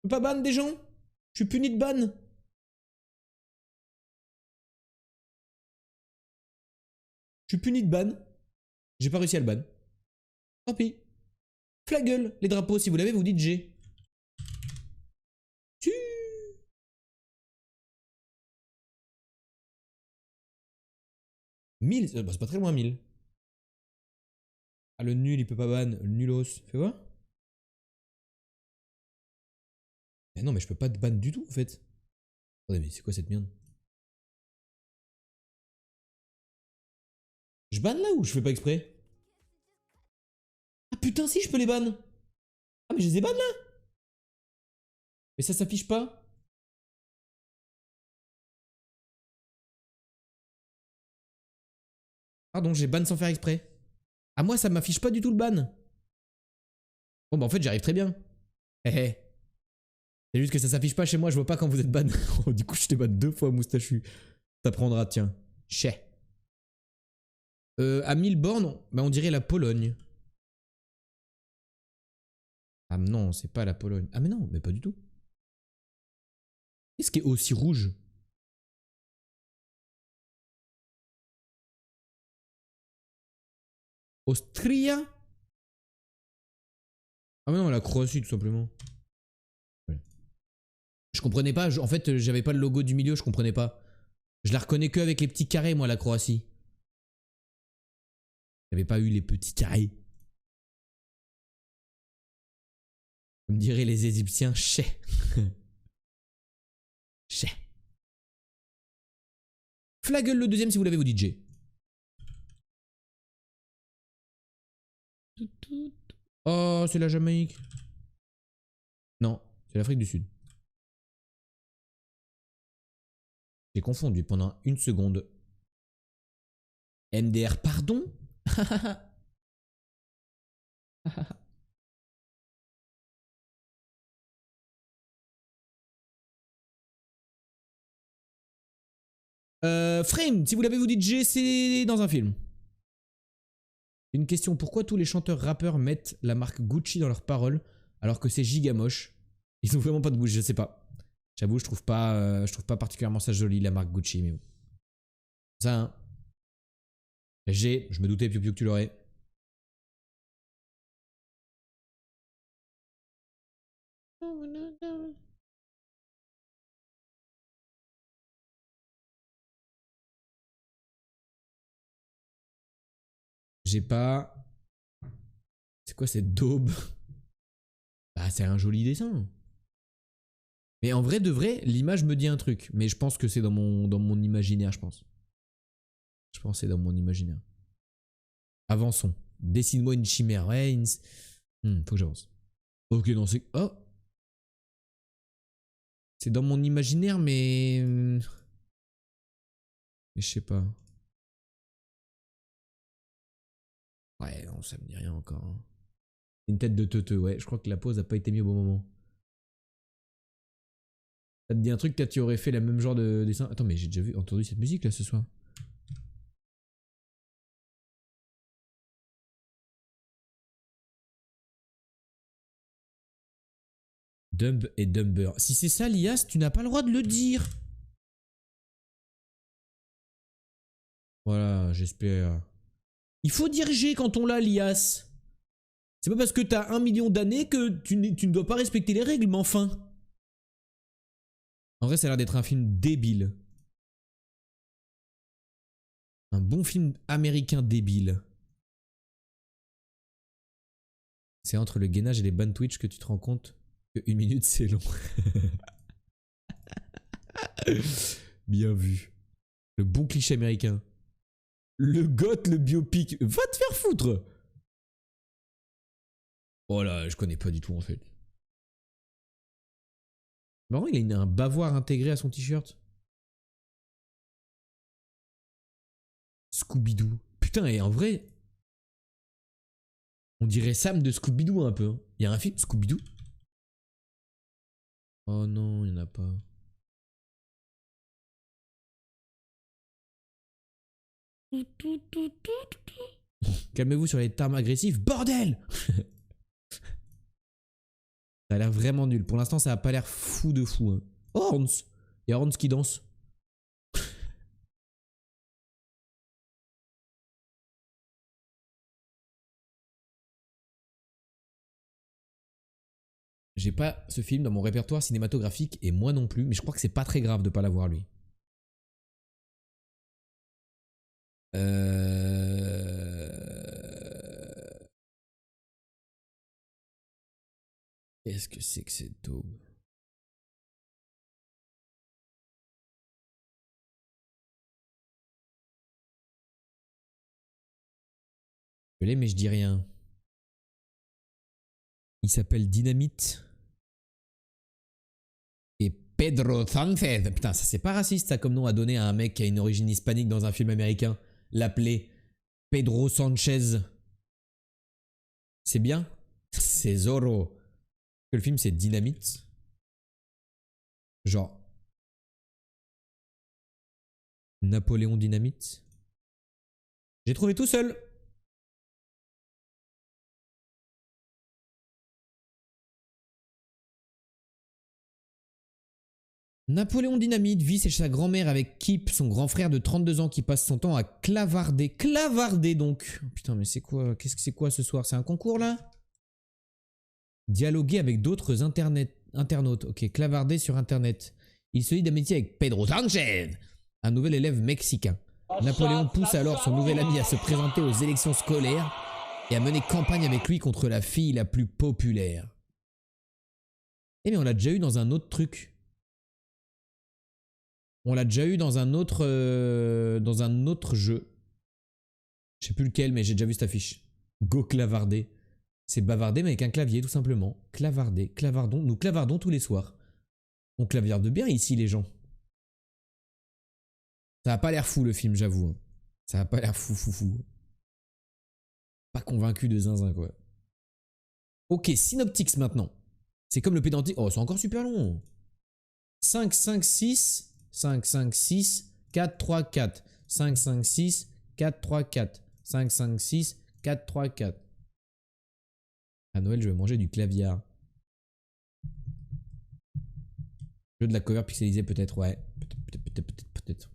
Je peux pas ban des gens? Je suis puni de ban. Je suis puni de ban. J'ai pas réussi à le ban. Tant pis. Flaggle, les drapeaux, si vous l'avez, vous dites G. Tu. 1000, bah, c'est pas très loin 1000. Ah, le nul, il peut pas ban. Le nulos. Fais voir. Mais non, mais je peux pas te ban du tout en fait. Attendez, mais c'est quoi cette merde? Je ban là ou je fais pas exprès? Ah putain, si, je peux les ban. Ah, mais je les ai ban là. Mais ça s'affiche pas. Pardon, j'ai ban sans faire exprès. Ah, moi, ça m'affiche pas du tout le ban. Bon, bah en fait, j'arrive très bien. Hé hé. C'est juste que ça s'affiche pas chez moi, je vois pas quand vous êtes ban. Oh, du coup, je t'ai ban 2 fois, moustachu. Ça prendra, tiens. Chais. À 1000 bornes, bah on dirait la Pologne. Ah non, c'est pas la Pologne. Ah mais non, mais pas du tout. Qu'est-ce qui est aussi rouge? Austria? Ah mais non, la Croatie tout simplement. Ouais. Je comprenais pas, en fait j'avais pas le logo du milieu, je comprenais pas. Je la reconnais que avec les petits carrés moi la Croatie. J'avais pas eu les petits carrés. Comme diraient les Égyptiens, chais. Chais. Flaggle le deuxième si vous l'avez vous DJ. Oh, c'est la Jamaïque. Non, c'est l'Afrique du Sud. J'ai confondu pendant une seconde. MDR, pardon? Frame, si vous l'avez vous dit G, c'est dans un film. Une question, pourquoi tous les chanteurs rappeurs mettent la marque Gucci dans leurs paroles alors que c'est giga moche? Ils ont vraiment pas de goût, je sais pas. J'avoue, je trouve pas particulièrement ça joli la marque Gucci, mais bon. Ça, hein. G, je me doutais, Piu Piu, que tu l'aurais. J'ai pas. C'est quoi cette daube? Bah, c'est un joli dessin. Mais en vrai de vrai, l'image me dit un truc. Mais je pense que c'est dans mon imaginaire, je pense. Je pense que c'est dans mon imaginaire. Avançons. Dessine-moi une chimère. Ouais, faut que j'avance. Ok, non, c'est. Oh! C'est dans mon imaginaire, mais je sais pas. Ouais, non, ça me dit rien encore, hein. Une tête de teuteux, ouais. Je crois que la pause a pas été mise au bon moment. Ça te dit un truc, peut-être tu aurais fait le même genre de dessin. Attends, mais j'ai déjà entendu cette musique là ce soir. Dumb et Dumber. Si c'est ça, Lias, tu n'as pas le droit de le dire. Voilà, j'espère. Il faut dire G quand on l'a, Lias. C'est pas parce que t'as 1 million d'années que tu ne dois pas respecter les règles, mais enfin. En vrai, ça a l'air d'être un film débile. Un bon film américain débile. C'est entre le gainage et les ban Twitch que tu te rends compte que 1 minute c'est long. Bien vu. Le bon cliché américain. Le goth, le biopic. Va te faire foutre. Oh là, je connais pas du tout en fait. Marrant, il a un bavoir intégré à son t-shirt. Scooby-Doo. Putain, et en vrai, on dirait Sam de Scooby-Doo un peu. Hein. Il y a un film Scooby-Doo? Oh non, il n'y en a pas. Calmez-vous sur les termes agressifs. Bordel! Ça a l'air vraiment nul. Pour l'instant, ça a pas l'air fou de fou. Hein. Oh, Horns! Il y a Horns qui danse. J'ai pas ce film dans mon répertoire cinématographique et moi non plus, mais je crois que c'est pas très grave de pas l'avoir lui. Qu'est-ce que c'est que cette daube? Je l'ai mais je dis rien. Il s'appelle Dynamite. Et Pedro Sánchez. Putain, ça c'est pas raciste ça comme nom à donner à un mec qui a une origine hispanique dans un film américain. L'appeler Pedro Sanchez. C'est bien? C'est Zorro. Le film c'est Dynamite. Genre Napoléon Dynamite. J'ai trouvé tout seul. Napoléon Dynamite vit chez sa grand-mère avec Kip, son grand frère de 32 ans qui passe son temps à clavarder. Clavarder donc. Oh, putain mais c'est quoi? Qu'est-ce que c'est quoi ce soir? C'est un concours là? Dialoguer avec d'autres internautes. Ok, clavarder sur internet. Il se lie d'amitié avec Pedro Sánchez, un nouvel élève mexicain. Napoléon pousse alors son nouvel ami à se présenter aux élections scolaires et à mener campagne avec lui contre la fille la plus populaire. Eh mais on l'a déjà eu dans un autre truc. On l'a déjà eu dans un autre jeu. Je sais plus lequel, mais j'ai déjà vu cette affiche. Go clavarder. C'est bavarder, mais avec un clavier, tout simplement. Clavarder. Clavardons. Nous clavardons tous les soirs. On claviarde bien ici, les gens. Ça a pas l'air fou, le film, j'avoue. Hein. Ça a pas l'air fou. Pas convaincu de zinzin, quoi. Ok, Synoptics maintenant. C'est comme le pédantique. Oh, c'est encore super long. 5, 5, 6. 5, 5, 6. 4, 3, 4. 5, 5, 6. 4, 3, 4. 5, 5, 6. 4, 3, 4. À Noël, je vais manger du claviar. Jeu de la cover pixelisée, peut-être, ouais. Peut-être.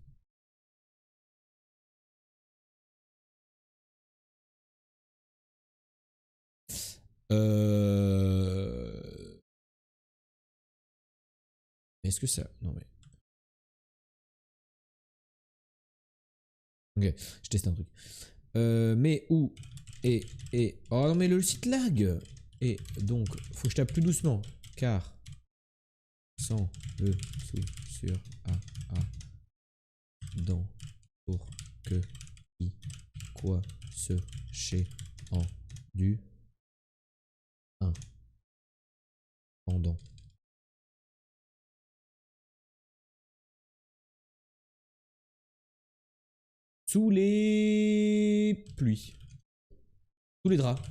Est-ce que ça... Non, mais... Ok, je teste un truc. Mais où et... Oh non, mais le site lag. Et donc, faut que je tape plus doucement. Car... Sans le sous sur A dans pour que I quoi ce chez en du 1 pendant sous les pluies, sous les draps.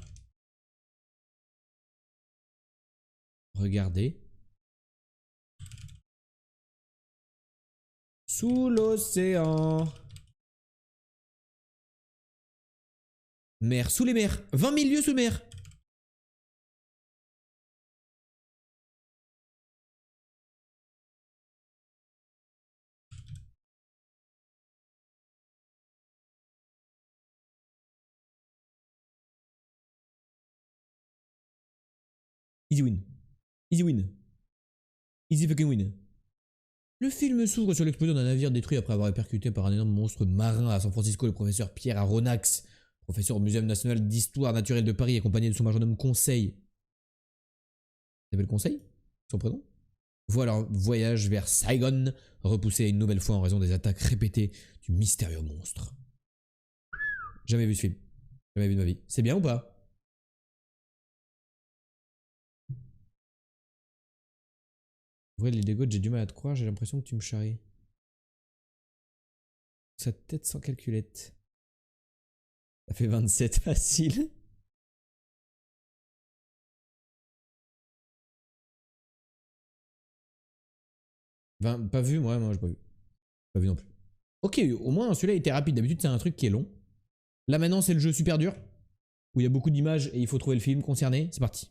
Regardez Sous l'océan. Mer, sous les mers. 20 000 lieues sous mer. Easy win. Easy win. Easy fucking win. Le film s'ouvre sur l'explosion d'un navire détruit après avoir été percuté par un énorme monstre marin à San Francisco. Le professeur Pierre Aronnax, professeur au Muséum national d'histoire naturelle de Paris, accompagné de son majordome Conseil. Il s'appelle Conseil? Son prénom? Voit leur voyage vers Saigon, repoussé une nouvelle fois en raison des attaques répétées du mystérieux monstre. Jamais vu ce film. Jamais vu de ma vie. C'est bien ou pas? Vrai, les Lego, j'ai du mal à te croire, j'ai l'impression que tu me charries. Sa tête sans calculette. Ça fait 27 facile. Pas vu, moi j'ai pas vu. Pas vu non plus. Ok, au moins celui-là était rapide. D'habitude, c'est un truc qui est long. Là maintenant, c'est le jeu super dur. Où il y a beaucoup d'images et il faut trouver le film concerné. C'est parti.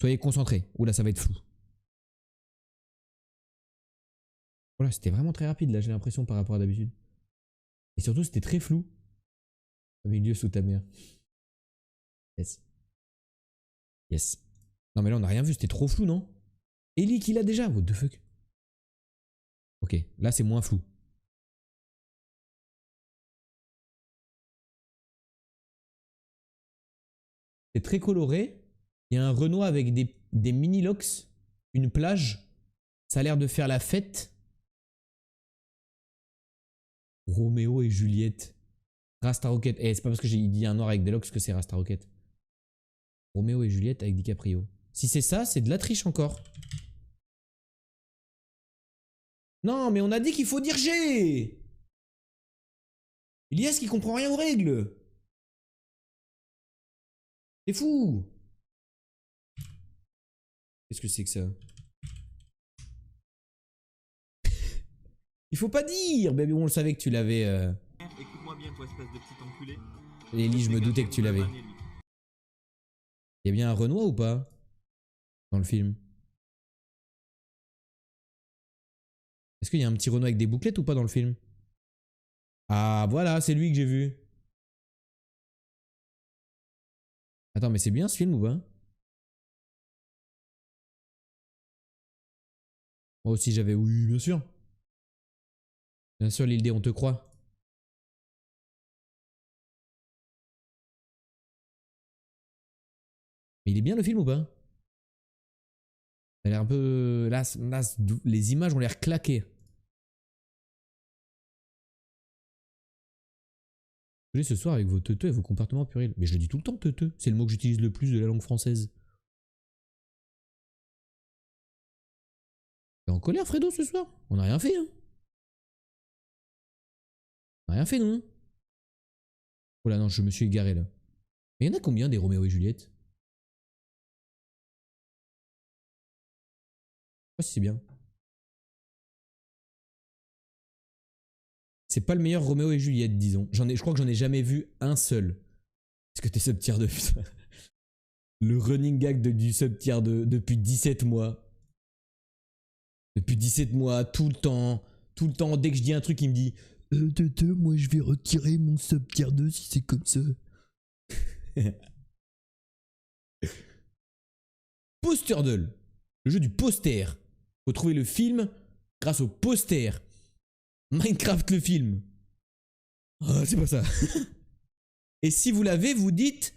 Soyez concentrés. Oula, ça va être flou. Voilà, c'était vraiment très rapide là, j'ai l'impression par rapport à d'habitude. Et surtout, c'était très flou. Au milieu sous ta mère. Yes. Yes. Non mais là, on n'a rien vu, c'était trop flou, non? Ellie qui l'a déjà, what the fuck? Ok, là c'est moins flou. C'est très coloré. Il y a un Renoir avec des mini-locks, une plage. Ça a l'air de faire la fête. Roméo et Juliette. Rasta Rocket. Eh, c'est pas parce que j'ai dit un noir avec des locks que c'est Rasta Rocket. Roméo et Juliette avec DiCaprio. Si c'est ça, c'est de la triche encore. Non, mais on a dit qu'il faut dire G. Elias qui comprend rien aux règles. C'est fou. Qu'est-ce que c'est que ça? Il faut pas dire. Baby, on le savait que tu l'avais. Écoute-moi bien, toi, espèce de petit enculé. Ellie, je me doutais que tu l'avais. Il y a bien un Renoir ou pas? Dans le film. Est-ce qu'il y a un petit Renoir avec des bouclettes ou pas dans le film? Ah, voilà, c'est lui que j'ai vu. Attends, mais c'est bien ce film ou pas? Moi aussi j'avais. Oui, bien sûr. Bien sûr, l'île D, on te croit. Mais il est bien le film ou pas? Ça a l'air un peu. Là, les images ont l'air claquées. Je ce soir avec vos teuteux et vos comportements puérils. Mais je le dis tout le temps, teuteux. C'est le mot que j'utilise le plus de la langue française. T'es en colère, Fredo, ce soir? On n'a rien fait, hein? On n'a rien fait, non? Oh là, non, je me suis égaré là. Mais il y en a combien des Roméo et Juliette? Je sais pas si c'est bien. C'est pas le meilleur Roméo et Juliette, disons. Je crois que j'en ai jamais vu un seul. Est-ce que t'es sub tier 2, putain? Le running gag du sub tier 2 depuis 17 mois. Depuis 17 mois, tout le temps. Tout le temps, dès que je dis un truc, il me dit moi je vais retirer mon sub tier 2 si c'est comme ça. Posterdle, le jeu du poster. Faut trouver le film grâce au poster. Minecraft le film. Ah, c'est pas ça. Et si vous l'avez, vous dites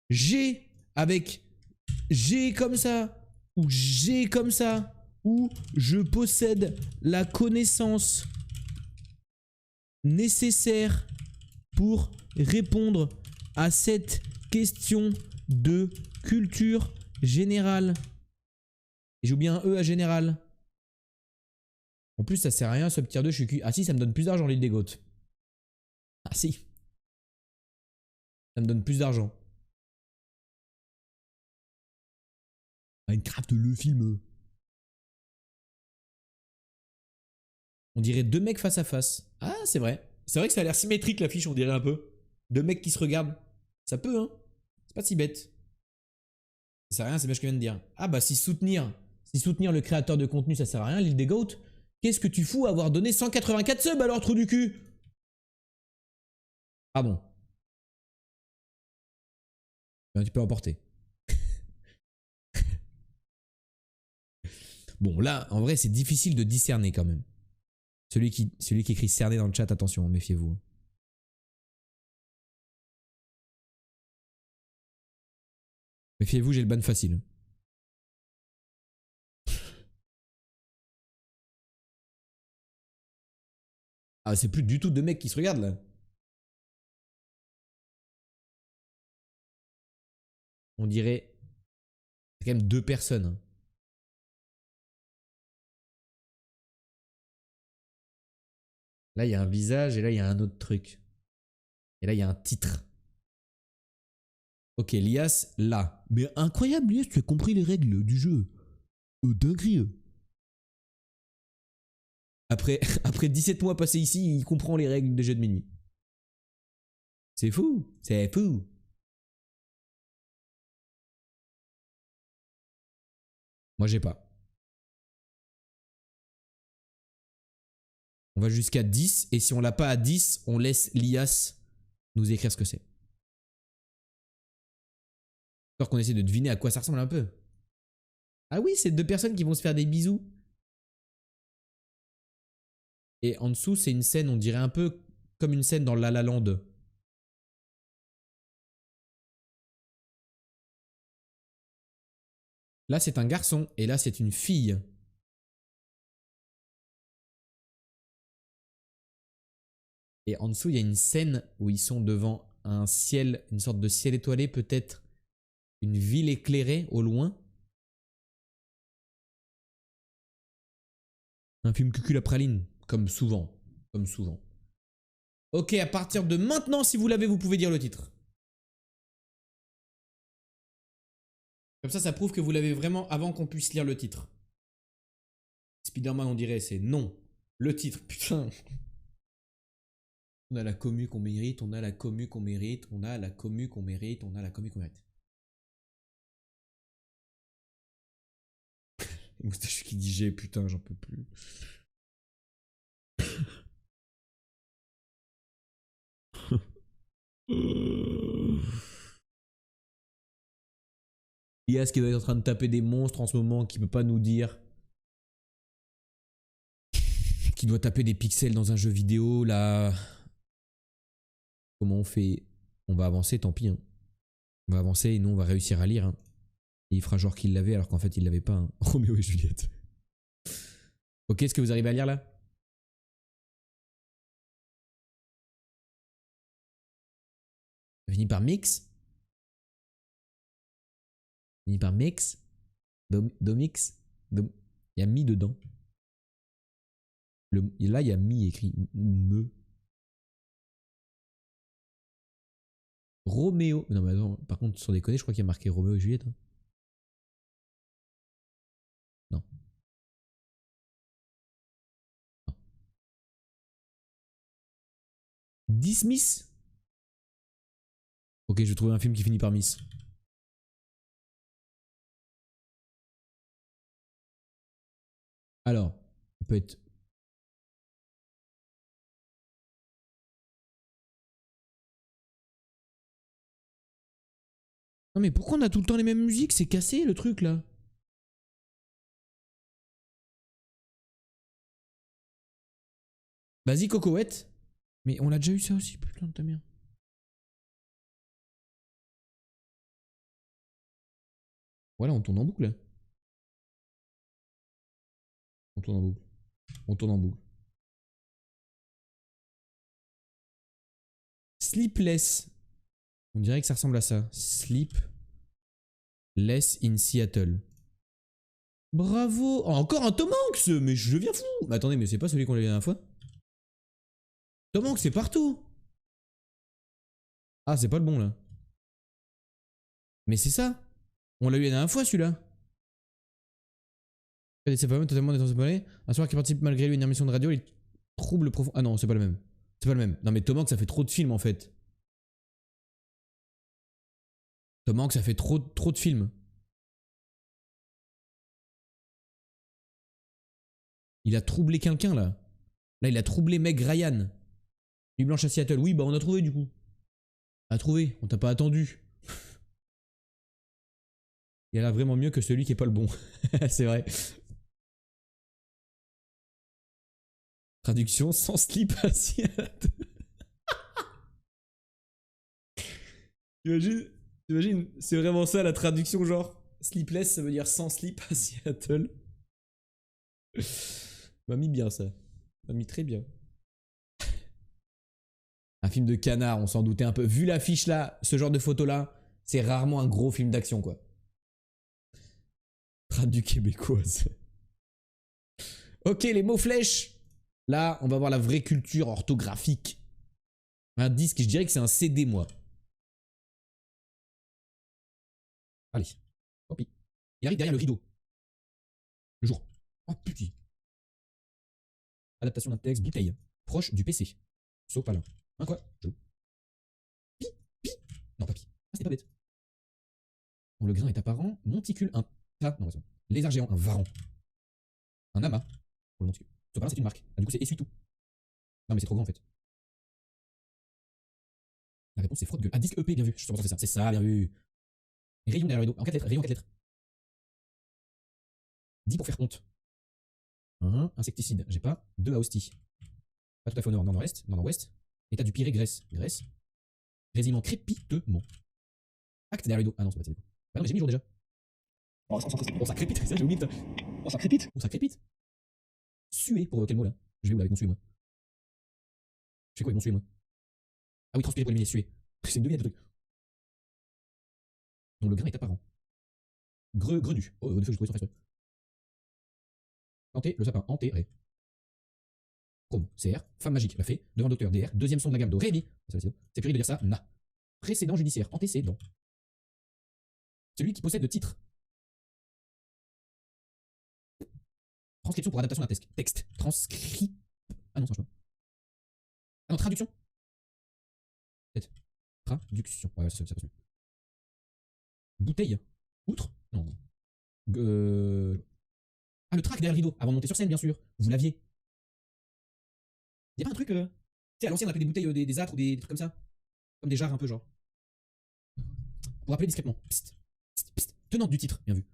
G avec G comme ça, ou G comme ça, ou je possède la connaissance nécessaire pour répondre à cette question de culture générale. Et j'ai oublié un E à général. En plus, ça sert à rien, sub tier 2, je suis cuit. Ah si, ça me donne plus d'argent, l'île des Goths. Ah si. Ça me donne plus d'argent. Minecraft, le film. On dirait deux mecs face à face. Ah, c'est vrai. C'est vrai que ça a l'air symétrique l'affiche, on dirait un peu. Deux mecs qui se regardent. Ça peut, hein. C'est pas si bête. Ça sert à rien, c'est bien ce que je viens de dire. Ah bah si soutenir le créateur de contenu, ça sert à rien, l'île des goats. Qu'est-ce que tu fous à avoir donné 184 subs alors, trou du cul? Pardon. Ben, tu peux emporter. Bon, là, en vrai, c'est difficile de discerner quand même. Celui qui écrit cerner dans le chat, attention, méfiez-vous. Méfiez-vous, j'ai le ban facile. Ah, c'est plus du tout deux mecs qui se regardent là. On dirait. C'est quand même deux personnes. Hein. Là, il y a un visage et là, il y a un autre truc. Et là, il y a un titre. Ok, Lias, là. Mais incroyable, Lias, tu as compris les règles du jeu. Dinguerie. Après 17 mois passés ici, il comprend les règles des jeux de minuit. C'est fou. C'est fou. Moi, j'ai pas. On va jusqu'à 10 et si on l'a pas à 10, on laisse Lias nous écrire ce que c'est. Alors qu'on essaie de deviner à quoi ça ressemble un peu. Ah oui, c'est deux personnes qui vont se faire des bisous. Et en dessous, c'est une scène, on dirait un peu comme une scène dans La La Land. Là, c'est un garçon et là, c'est une fille. Et en dessous, il y a une scène où ils sont devant un ciel, une sorte de ciel étoilé, peut-être une ville éclairée au loin. Un film cucul à praline, comme souvent. Comme souvent. Ok, à partir de maintenant, si vous l'avez, vous pouvez dire le titre. Comme ça prouve que vous l'avez vraiment avant qu'on puisse lire le titre. Spider-Man, on dirait, c'est non. Le titre, putain. On a la commu qu'on mérite, on a la commu qu'on mérite, on a la commu qu'on mérite, on a la commu qu'on mérite. Moustache qui dit G, putain, j'en peux plus. Lias qui doit être en train de taper des monstres en ce moment, qui peut pas nous dire. Qui doit taper des pixels dans un jeu vidéo, là. Comment on fait? On va avancer, tant pis. Hein. On va avancer et nous on va réussir à lire. Hein. Et il fera genre qu'il l'avait alors qu'en fait il l'avait pas. Hein. Roméo et Juliette. Ok, est-ce que vous arrivez à lire là? Ça finit par mix. Finit par mix. Domix. Il y a mi dedans. Là, il y a mi écrit. Me. Roméo. Non, mais attends, par contre, sans déconner, je crois qu'il y a marqué Roméo et Juliette. Hein. Non. Non. Dismiss. Ok, je vais trouver un film qui finit par Miss. Alors, on peut être. Non, mais pourquoi on a tout le temps les mêmes musiques? C'est cassé le truc là. Vas-y, Cocoette. Mais on l'a déjà eu ça aussi, putain de ta mère. Voilà, on tourne en boucle là. On tourne en boucle. On tourne en boucle. Sleepless. On dirait que ça ressemble à ça. Sleepless in Seattle. Bravo. Oh, encore un Tom Hanks. Mais je deviens fou. Mais attendez, mais c'est pas celui qu'on a eu la dernière fois? Tom Hanks, c'est partout. Ah, c'est pas le bon là. Mais c'est ça. On l'a eu la dernière fois celui-là. C'est pas totalement détensé. Un soir qui participe malgré lui à une émission de radio. Trouble profond. Ah non, c'est pas le même. C'est pas le même. Non mais Tom Hanks, ça fait trop de films en fait. Tom Hanks, ça fait trop de films. Il a troublé quelqu'un là. Là, il a troublé Meg Ryan. Nuit blanche à Seattle. Oui, bah on a trouvé du coup. On a trouvé. On t'a pas attendu. Il a l'air vraiment mieux que celui qui est pas le bon. C'est vrai. Traduction sans slip à Seattle. T'imagines, c'est vraiment ça la traduction, genre sleepless, ça veut dire sans slip à Seattle. M'a mis bien ça. M'a mis très bien. Un film de canard, on s'en doutait un peu. Vu l'affiche là, ce genre de photo là, c'est rarement un gros film d'action quoi. Tradu québécoise. Ok, les mots flèches. Là, on va voir la vraie culture orthographique. Un disque, je dirais que c'est un CD moi. Allez, copie. Il arrive derrière le rideau. Le jour. Oh putain. Adaptation d'un texte, bouteille. Proche du PC. Sopalin. Hein quoi? Jaloux. Pi, pi. Non, pas pi. Ah, c'était pas bête. Dont le grain est apparent. Monticule, un tas. Non, c'est bon. Lézard géant, un varan. Un amas. Pour le monticule. Sopalin, c'est une marque. Ah, du coup, c'est essuie-tout. Non, mais c'est trop grand en fait. La réponse, c'est frotte gueule. Ah, disque EP, bien vu. Je suis sûr que c'est ça. C'est ça, bien vu. Rayon derrière le rideau. En 4 lettres. Rayon en 4 lettres. 10 pour faire honte. Insecticide, j'ai pas. 2 à hostie. Pas tout à fait au nord, nord-nord-est, nord-nord-ouest. État du Pirée, Grèce. Grèce. Résiment crépitement. Acte derrière le dos. Ah non, c'est pas ça du coup. Bah non, mais j'ai mis jour déjà. Oh, ça crépite, ça j'ai oublié. Oh, ça crépite. Oh, ça crépite. Suer, pour quel mot là? Je vais où là avec mon suer, moi? Je fais quoi avec mon suer, moi? Ah oui, transpirer pour éliminer suer. C'est une devinette le truc. Dont le grain est apparent. Grenu. Oh, des fois j'ai trouvé sans faire exprès. Hanté, le sapin. Enterré. Chrome, CR. Femme magique, la fée. Devant docteur, DR. Deuxième son de la gamme, do. Rémi. C'est purée de dire ça, na. Précédent judiciaire, antécédent. Celui qui possède le titre. Transcription pour adaptation d'un texte. Texte. Transcrit. Ah non, ça marche pas. Ah non, traduction. Peut-être. Traduction. Ouais, ça passe mieux. Bouteille. Outre. Non. Ah, le track derrière le rideau. Avant de monter sur scène, bien sûr. Vous l'aviez. Y'a pas un truc. Tu sais, à l'ancienne, on appelait des bouteilles des âtres ou des trucs comme ça. Comme des jarres un peu, genre. Pour appeler discrètement. Psst. Psst, psst. Tenante du titre, bien vu.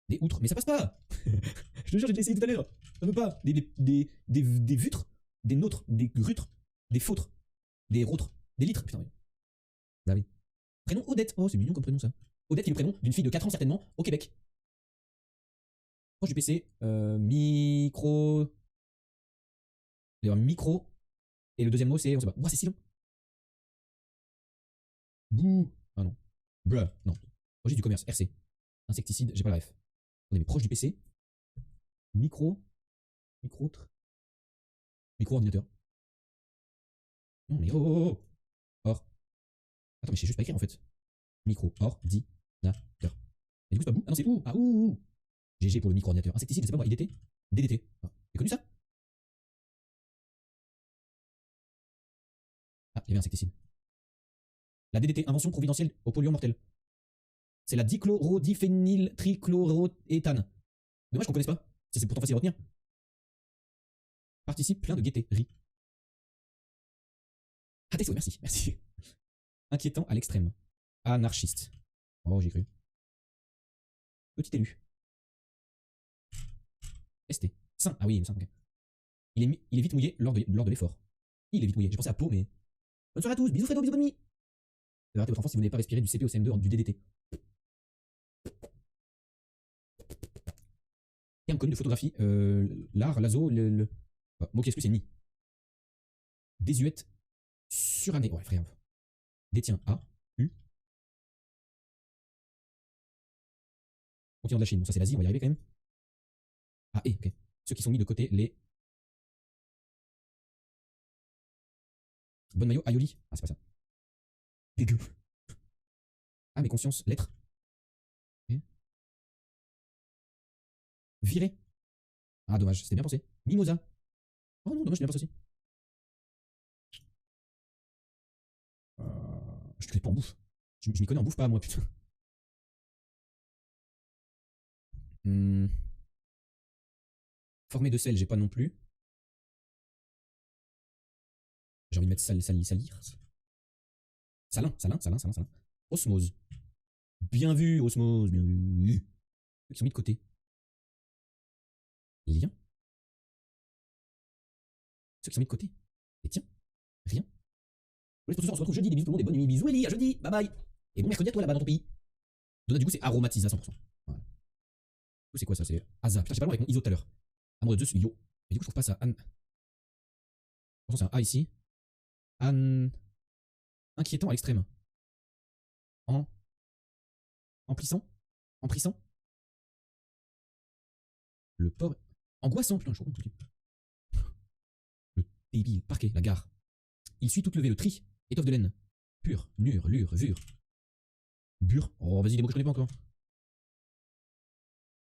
Des outres, mais ça passe pas. Je te jure, j'ai essayé tout à l'heure. Ça veut pas. Des vutres, des nôtres, des grutres, des fautres, des rôtres, des litres. Putain, oui. Bah oui. Prénom Odette. Oh, c'est mignon comme prénom ça. Odette est le prénom d'une fille de 4 ans certainement, au Québec. Proche du PC, micro. D'ailleurs, micro. Et le deuxième mot c'est, on sait pas. Ouah, c'est si long. Bouh. Ah non. Bruh. Non. Registre du commerce, RC. Insecticide, j'ai pas la ref. On est proche du PC. Micro. Micro-ordinateur. Non, mais oh. Or. Attends, mais je sais juste pas écrire en fait. Micro-ordinateur. Et du coup, c'est pas bout. Ah non, c'est ou. Ah ouh. GG pour le micro-ordinateur. Insecticide, je sais pas moi. IDT. DDT. Ah. T'as connu ça? Ah, il y avait insecticide. La DDT, invention providentielle au polluant mortel. C'est la dichlorodiphényltrichloroéthane. Dommage qu'on connaisse pas. C'est pourtant facile à retenir. Participe plein de gaieté. Ri. Ah, texto, merci. Inquiétant à l'extrême. Anarchiste. Oh, j'ai cru. Petit élu. ST. Saint. Ah oui, saint, ok. Il est vite mouillé lors de l'effort. Il est vite mouillé. J'ai pensé à peau, mais. Bonne soirée à tous. Bisous Fredo, bisous bonne nuit. Arrêtez votre enfant si vous n'avez pas respiré du CP au CM2 du DDT. Terme connu de photographie. L'art, l'azo, mot qui exclut, c'est ni. Désuète. Surannée. Ouais, frère. Détient. A. U. Continent de la Chine. Bon, ça c'est l'Asie, on va y arriver quand même. Ah, et, ok. Ceux qui sont mis de côté, les. Bonne maillot, aioli. Ah, c'est pas ça. Dégueu. Ah, mais conscience, lettre. Okay. Viré. Ah, dommage, c'était bien pensé. Mimosa. Oh non, dommage, je n'ai pas ça aussi. Je te fais pas en bouffe. Je m'y connais en bouffe pas, moi, putain. Formé de sel, j'ai pas non plus. J'ai envie de mettre salir. Salin. Osmose. Bien vu, Osmose, bien vu. Ceux qui sont mis de côté. Lien. Ceux qui sont mis de côté. Et tiens, rien. On se retrouve jeudi, des bisous tout le monde, et bonne nuit, bisous Ellie, à jeudi, bye bye. Et bon mercredi à toi là-bas dans ton pays. Donna, du coup, c'est aromatisé à 100%. Voilà. Du coup, c'est quoi ça? C'est Asa. Putain, j'ai pas loin avec mon ISO tout à l'heure. Amour de Zeus, Yo. Et du coup, je trouve pas ça. Anne. C'est un A ici. Anne. Inquiétant à l'extrême. En. Emplissant. Emprissant. Le port. Angoissant, putain, je suis tout de suite. Le débile, parquet, la gare. Il suit toute levée, le tri. Étoffe de laine. Pur, nur, lure, vure. Bure. Oh, vas-y, des mots que je connais pas encore.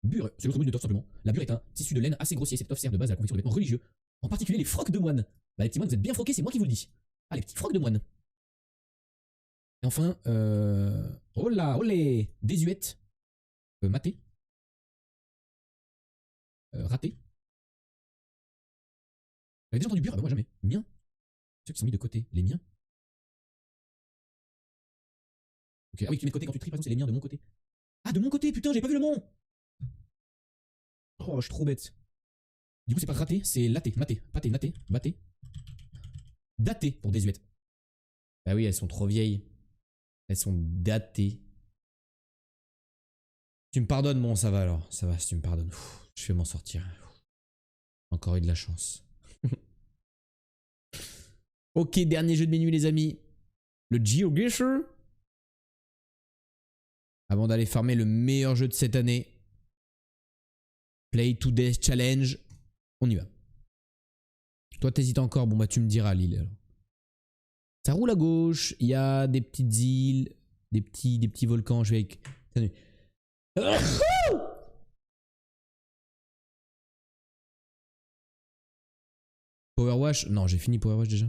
Bure, c'est l'autre mot de tout simplement. La bure est un tissu de laine assez grossier. Cette étoffe sert de base à la confection de vêtements religieux. En particulier les frocs de moine. Bah, les petits moines, vous êtes bien froqués, c'est moi qui vous le dis. Ah, les petits frocs de moine. Et enfin, oh là, olé, désuète. Maté. Raté. J'avais déjà entendu bure, ah bah moi jamais. Mien. Ceux qui sont mis de côté, les miens. Ok, ah oui, tu mets de côté quand tu tries, par exemple, c'est les miens de mon côté. Ah, de mon côté, putain, j'ai pas vu le mot. Oh, je suis trop bête. Du coup, c'est pas raté, c'est laté, maté, pâté, naté, baté. Daté pour désuète. Bah oui, elles sont trop vieilles. Elles sont datées. Tu me pardonnes, bon, ça va alors. Ça va, si tu me pardonnes. Je vais m'en sortir. Encore eu de la chance. Ok, dernier jeu de mes nuits, les amis. Le GeoGuessr. Avant d'aller farmer le meilleur jeu de cette année. Play to Death Challenge. On y va. Toi, t'hésites encore. Bon, bah, tu me diras, Lille. Alors. Ça roule à gauche. Il y a des petites îles. Des petits volcans. Je vais avec. Power Wash. Non, j'ai fini Power Wash déjà.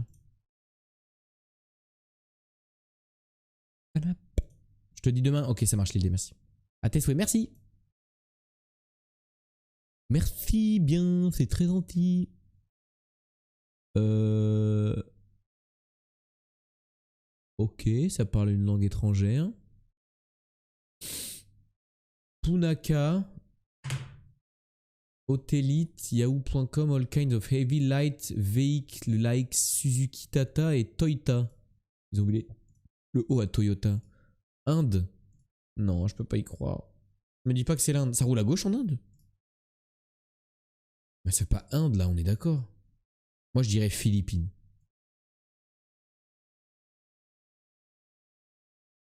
Je te dis demain. Ok, ça marche, Lille. Merci. À tes souhaits. Merci. Merci bien. C'est très gentil. Ok, ça parle une langue étrangère. Punaka. Hotelite, yahoo.com, all kinds of heavy light vehicle like Suzuki, Tata et Toyota. Ils ont oublié le O à Toyota. Inde. Non, je peux pas y croire. Me dis pas que c'est l'Inde. Ça roule à gauche en Inde? Mais c'est pas Inde là, on est d'accord. Moi je dirais Philippines.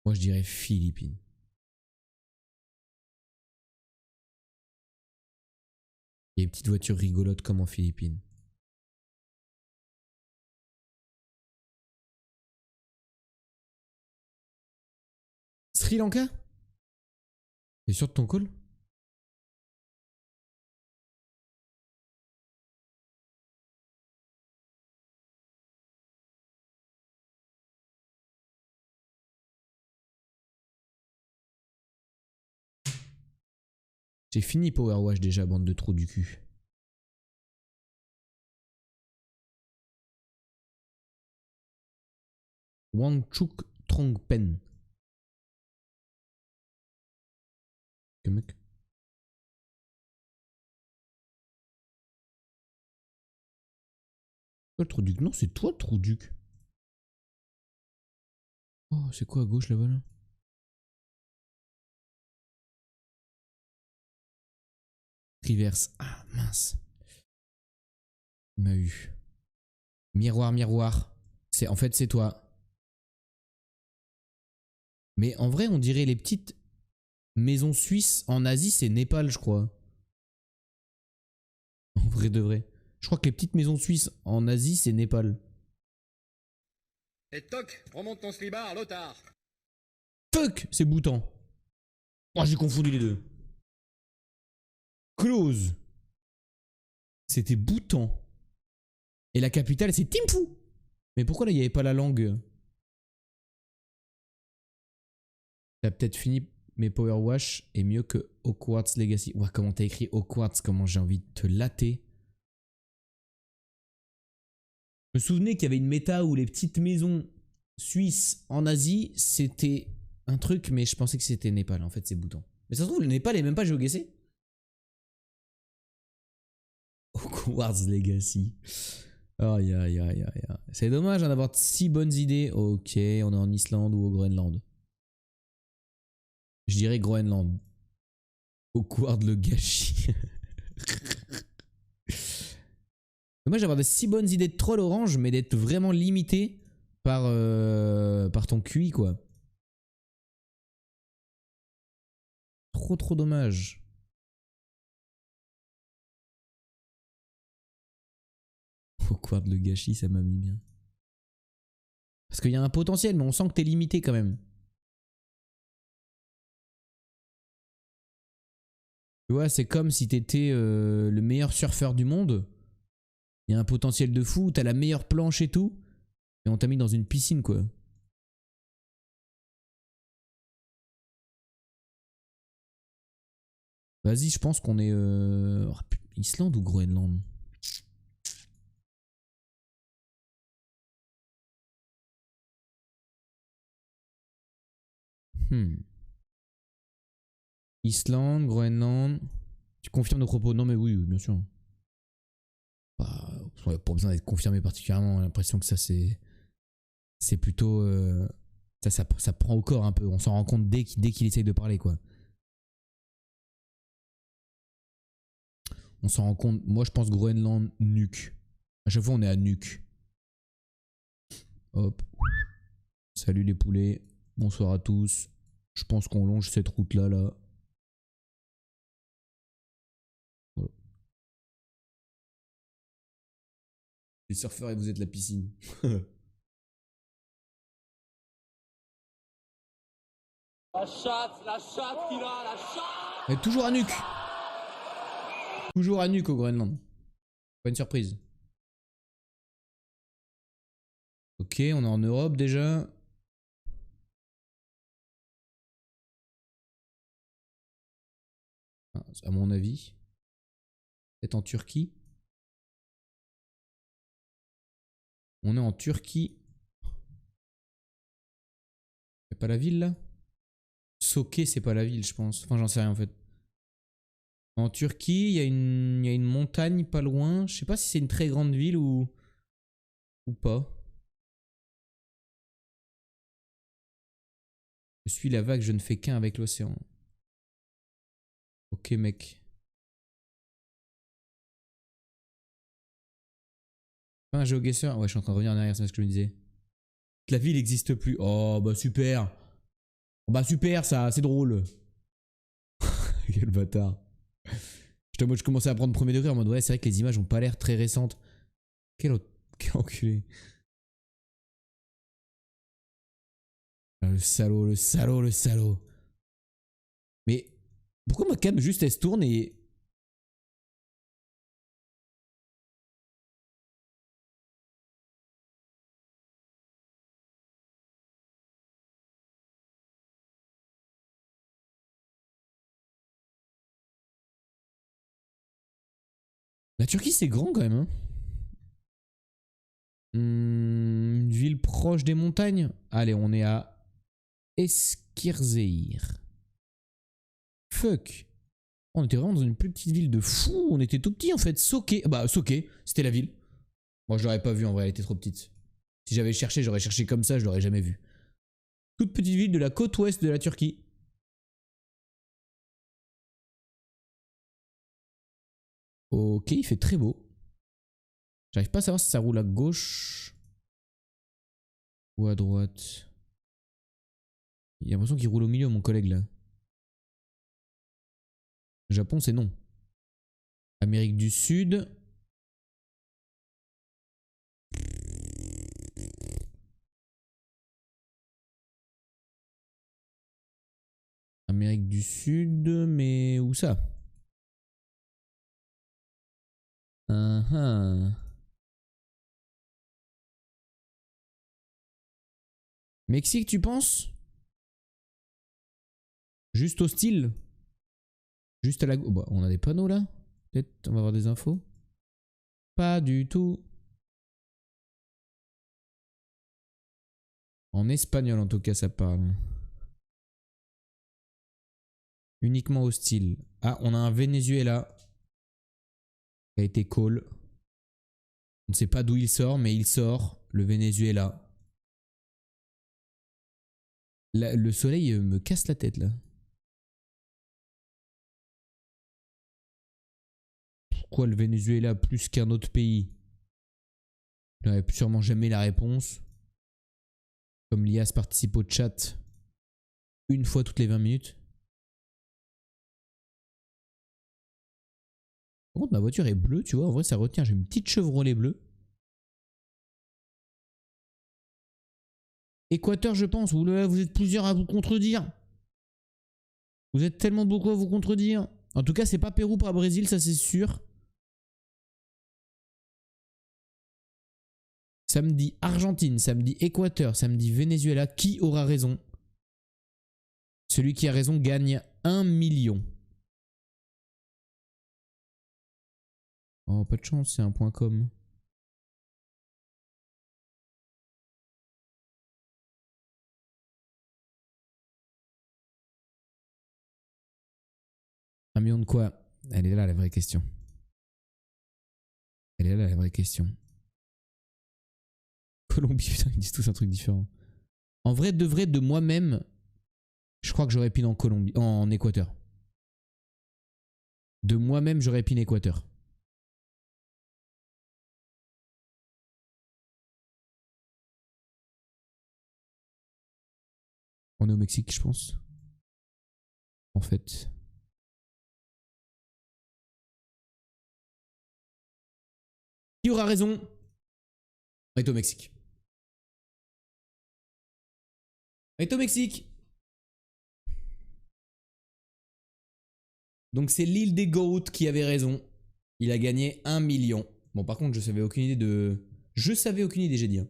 Moi je dirais Philippines. Il y a des petites voitures rigolotes comme en Philippines. Sri Lanka? T'es sûr de ton call? J'ai fini Power Wash déjà, bande de trous du cul. Wangchuk Trongpen. Que mec. Toi le trou duc? Non, c'est toi le trou duc. Oh, c'est quoi à gauche là-bas là? Reverse. Ah mince. Il m'a eu. Miroir, miroir. En fait, c'est toi. Mais en vrai, on dirait les petites maisons suisses en Asie, c'est Népal, je crois. En vrai de vrai. Je crois que les petites maisons suisses en Asie, c'est Népal. Et toc, remonte ton slibard, l'otard. Fuck, c'est Bhoutan. Oh, j'ai confondu les deux. Close. C'était Bhoutan. Et la capitale, c'est Thimphu. Mais pourquoi là, il n'y avait pas la langue? T'as peut-être fini, mais Power Wash est mieux que Hogwarts Legacy. Ouah, comment t'as écrit Hogwarts, comment j'ai envie de te latter. Je me souvenais qu'il y avait une méta où les petites maisons suisses en Asie, c'était un truc, mais je pensais que c'était Népal. En fait, c'est Bhoutan. Mais ça se trouve, le Népal est même pas GeoGuessr. Hogwarts Legacy. Aïe, aïe, aïe, aïe. C'est dommage d'avoir si bonnes idées. Ok, on est en Islande ou au Groenland. Je dirais Groenland. Hogwarts le gâchis. Dommage d'avoir des si bonnes idées de troll orange, mais d'être vraiment limité par, par ton QI, quoi. Trop dommage. Hogwarts le gâchis, ça m'a mis bien. Parce qu'il y a un potentiel, mais on sent que t'es limité quand même. Tu vois, c'est comme si t'étais le meilleur surfeur du monde. Il y a un potentiel de fou, t'as la meilleure planche et tout. Et on t'a mis dans une piscine, quoi. Vas-y, je pense qu'on est... Islande ou Groenland? Islande, Groenland... Tu confirmes nos propos? Non mais oui, bien sûr. Bah, pas besoin d'être confirmé particulièrement. J'ai l'impression que ça c'est plutôt... ça prend au corps un peu. On s'en rend compte dès qu'il essaye de parler, quoi. On s'en rend compte. Moi, je pense Groenland, nuque. À chaque fois, on est à nuque. Hop. Salut les poulets. Bonsoir à tous. Je pense qu'on longe cette route-là, là. Voilà. Les surfeurs et vous êtes la piscine. La chatte qu'il a, la chatte. Mais toujours à nuque. Toujours à nuque au Groenland. Pas une surprise. Ok, on est en Europe déjà. À mon avis. Peut-être en Turquie. On est en Turquie. C'est pas la ville là? Soké, c'est pas la ville, je pense. Enfin, j'en sais rien en fait. En Turquie, il y a une montagne pas loin. Je sais pas si c'est une très grande ville ou pas. Je suis la vague, je ne fais qu'un avec l'océan. Ok, mec. Pas un GeoGuessr? Ouais, je suis en train de revenir en arrière, c'est ce que je me disais. La ville n'existe plus. Oh, bah super. Bah super, ça, c'est drôle. Quel bâtard. Moi, je commençais à prendre premier degré en mode ouais, c'est vrai que les images ont pas l'air très récentes. Quel enculé. Ah, le salaud, le salaud, le salaud. Mais pourquoi ma cam juste elle se tourne et... La Turquie c'est grand quand même, hein. Une ville proche des montagnes. Allez, on est à Eskirzeir. Fuck. On était vraiment dans une plus petite ville de fou. On était tout petit en fait. Soké. Bah, Soké, c'était la ville. Moi, je l'aurais pas vu en vrai, elle était trop petite. Si j'avais cherché, j'aurais cherché comme ça, je l'aurais jamais vu. Toute petite ville de la côte ouest de la Turquie. Ok, il fait très beau. J'arrive pas à savoir si ça roule à gauche ou à droite. Il a l'impression qu'il roule au milieu, mon collègue là. Japon, c'est non. Amérique du Sud. Amérique du Sud, mais où ça? Mexique, tu penses? Juste hostile? Juste à la... Oh bah, on a des panneaux là? Peut-être on va avoir des infos? Pas du tout. En espagnol en tout cas ça parle. Uniquement hostile. Ah, on a un Venezuela qui a été call. On ne sait pas d'où il sort, mais il sort. Le Venezuela. Là, le soleil me casse la tête là. Pourquoi le Venezuela plus qu'un autre pays? Je n'aurais sûrement jamais la réponse. Comme l'IAS participe au chat une fois toutes les 20 minutes. Par contre, ma voiture est bleue, tu vois. En vrai, ça retient. J'ai une petite Chevrolet bleue. Équateur, je pense. Oulala, vous êtes plusieurs à vous contredire. Vous êtes tellement beaucoup à vous contredire. En tout cas, c'est pas Pérou, pas Brésil, ça c'est sûr. Ça me dit Argentine, ça me dit Équateur, ça me dit Venezuela. Qui aura raison? Celui qui a raison gagne 1 million. Oh, pas de chance, c'est un point com. Un million de quoi? Elle est là la vraie question. Elle est là la vraie question. Colombie, putain, ils disent tous un truc différent. En vrai, de moi-même, je crois que j'aurais pin en Colombie, en Équateur. De moi-même, j'aurais pin Équateur. On est au Mexique, je pense. En fait. Qui aura raison? On est au Mexique. On est au Mexique. Donc c'est l'île des Goats qui avait raison. Il a gagné 1 million. Bon, par contre, je savais aucune idée de... Je savais aucune idée, j'ai dit. Hein.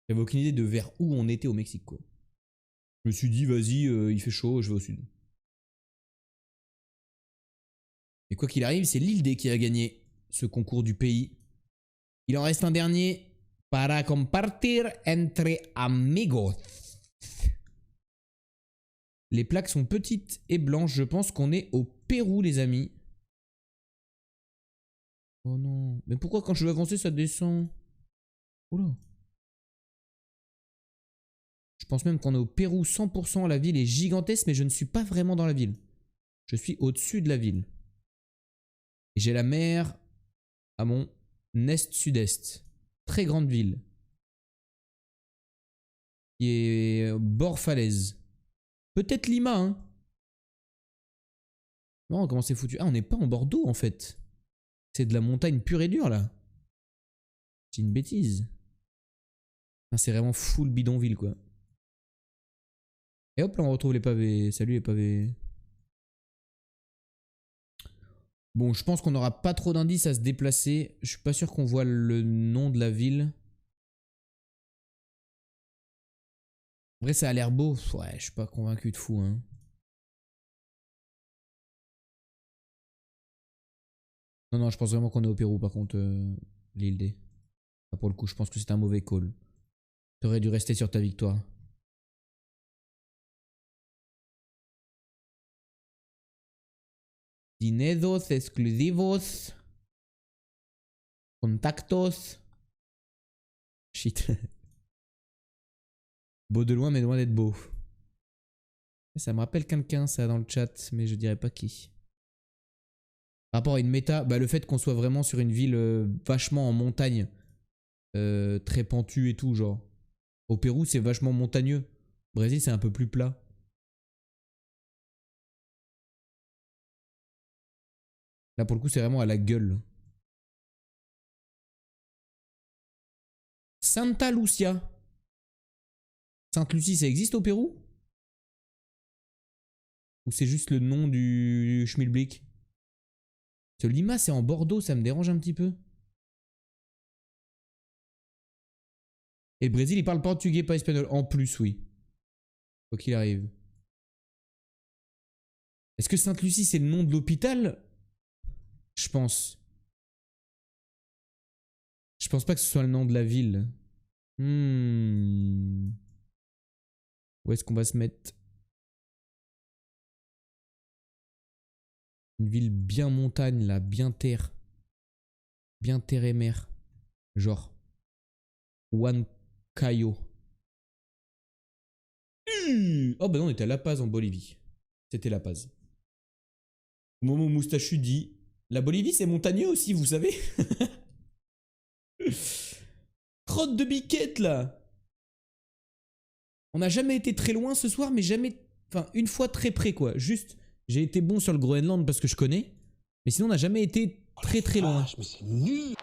J'avais aucune idée de vers où on était au Mexique, quoi. Je me suis dit, vas-y, il fait chaud, je vais au sud. Et quoi qu'il arrive, c'est l'île des qui a gagné ce concours du pays. Il en reste un dernier. Para compartir entre amigos. Les plaques sont petites et blanches. Je pense qu'on est au Pérou, les amis. Oh non. Mais pourquoi quand je veux avancer, ça descend? Oula. Je pense même qu'on est au Pérou 100%. La ville est gigantesque, mais je ne suis pas vraiment dans la ville. Je suis au-dessus de la ville. Et j'ai la mer à mon est-sud-est. Très grande ville. Qui est bord falaise. Peut-être Lima, hein. Non, comment c'est foutu? Ah, on n'est pas en Bordeaux, en fait. C'est de la montagne pure et dure, là. C'est une bêtise. Ah, c'est vraiment full bidonville, quoi. Et hop, là, on retrouve les pavés. Salut, les pavés. Bon, je pense qu'on n'aura pas trop d'indices à se déplacer. Je suis pas sûr qu'on voit le nom de la ville. En vrai, ça a l'air beau. Ouais, je suis pas convaincu de fou, hein. Non, non, je pense vraiment qu'on est au Pérou, par contre, l'île D. Enfin, pour le coup, je pense que c'est un mauvais call. T'aurais dû rester sur ta victoire. Dinedos exclusivos. Contactos. Shit. Beau de loin, mais loin d'être beau. Ça me rappelle quelqu'un, ça, dans le chat, mais je dirais pas qui. Par rapport à une méta, bah, le fait qu'on soit vraiment sur une ville vachement en montagne, très pentue et tout, genre. Au Pérou, c'est vachement montagneux. Au Brésil, c'est un peu plus plat. Là, pour le coup, c'est vraiment à la gueule. Santa Lucia. Sainte-Lucie, ça existe au Pérou? Ou c'est juste le nom du schmilblick? Ce Lima, c'est en Bordeaux, ça me dérange un petit peu. Et le Brésil, il parle portugais, pas espagnol. En plus, oui. Quoi qu'il arrive. Est-ce que Sainte-Lucie, c'est le nom de l'hôpital? Je pense. Je pense pas que ce soit le nom de la ville. Où est-ce qu'on va se mettre? Une ville bien montagne, là. Bien terre. Bien terre et mer. Genre. Huancayo. Oh bah non, on était à La Paz en Bolivie. C'était La Paz. Au moment où Moustachu dit la Bolivie c'est montagneux aussi, vous savez. Crotte de biquette là. On n'a jamais été très loin ce soir, mais jamais. Enfin, une fois très près quoi. Juste, j'ai été bon sur le Groenland parce que je connais. Mais sinon, on n'a jamais été très très loin. Mais c'est nul.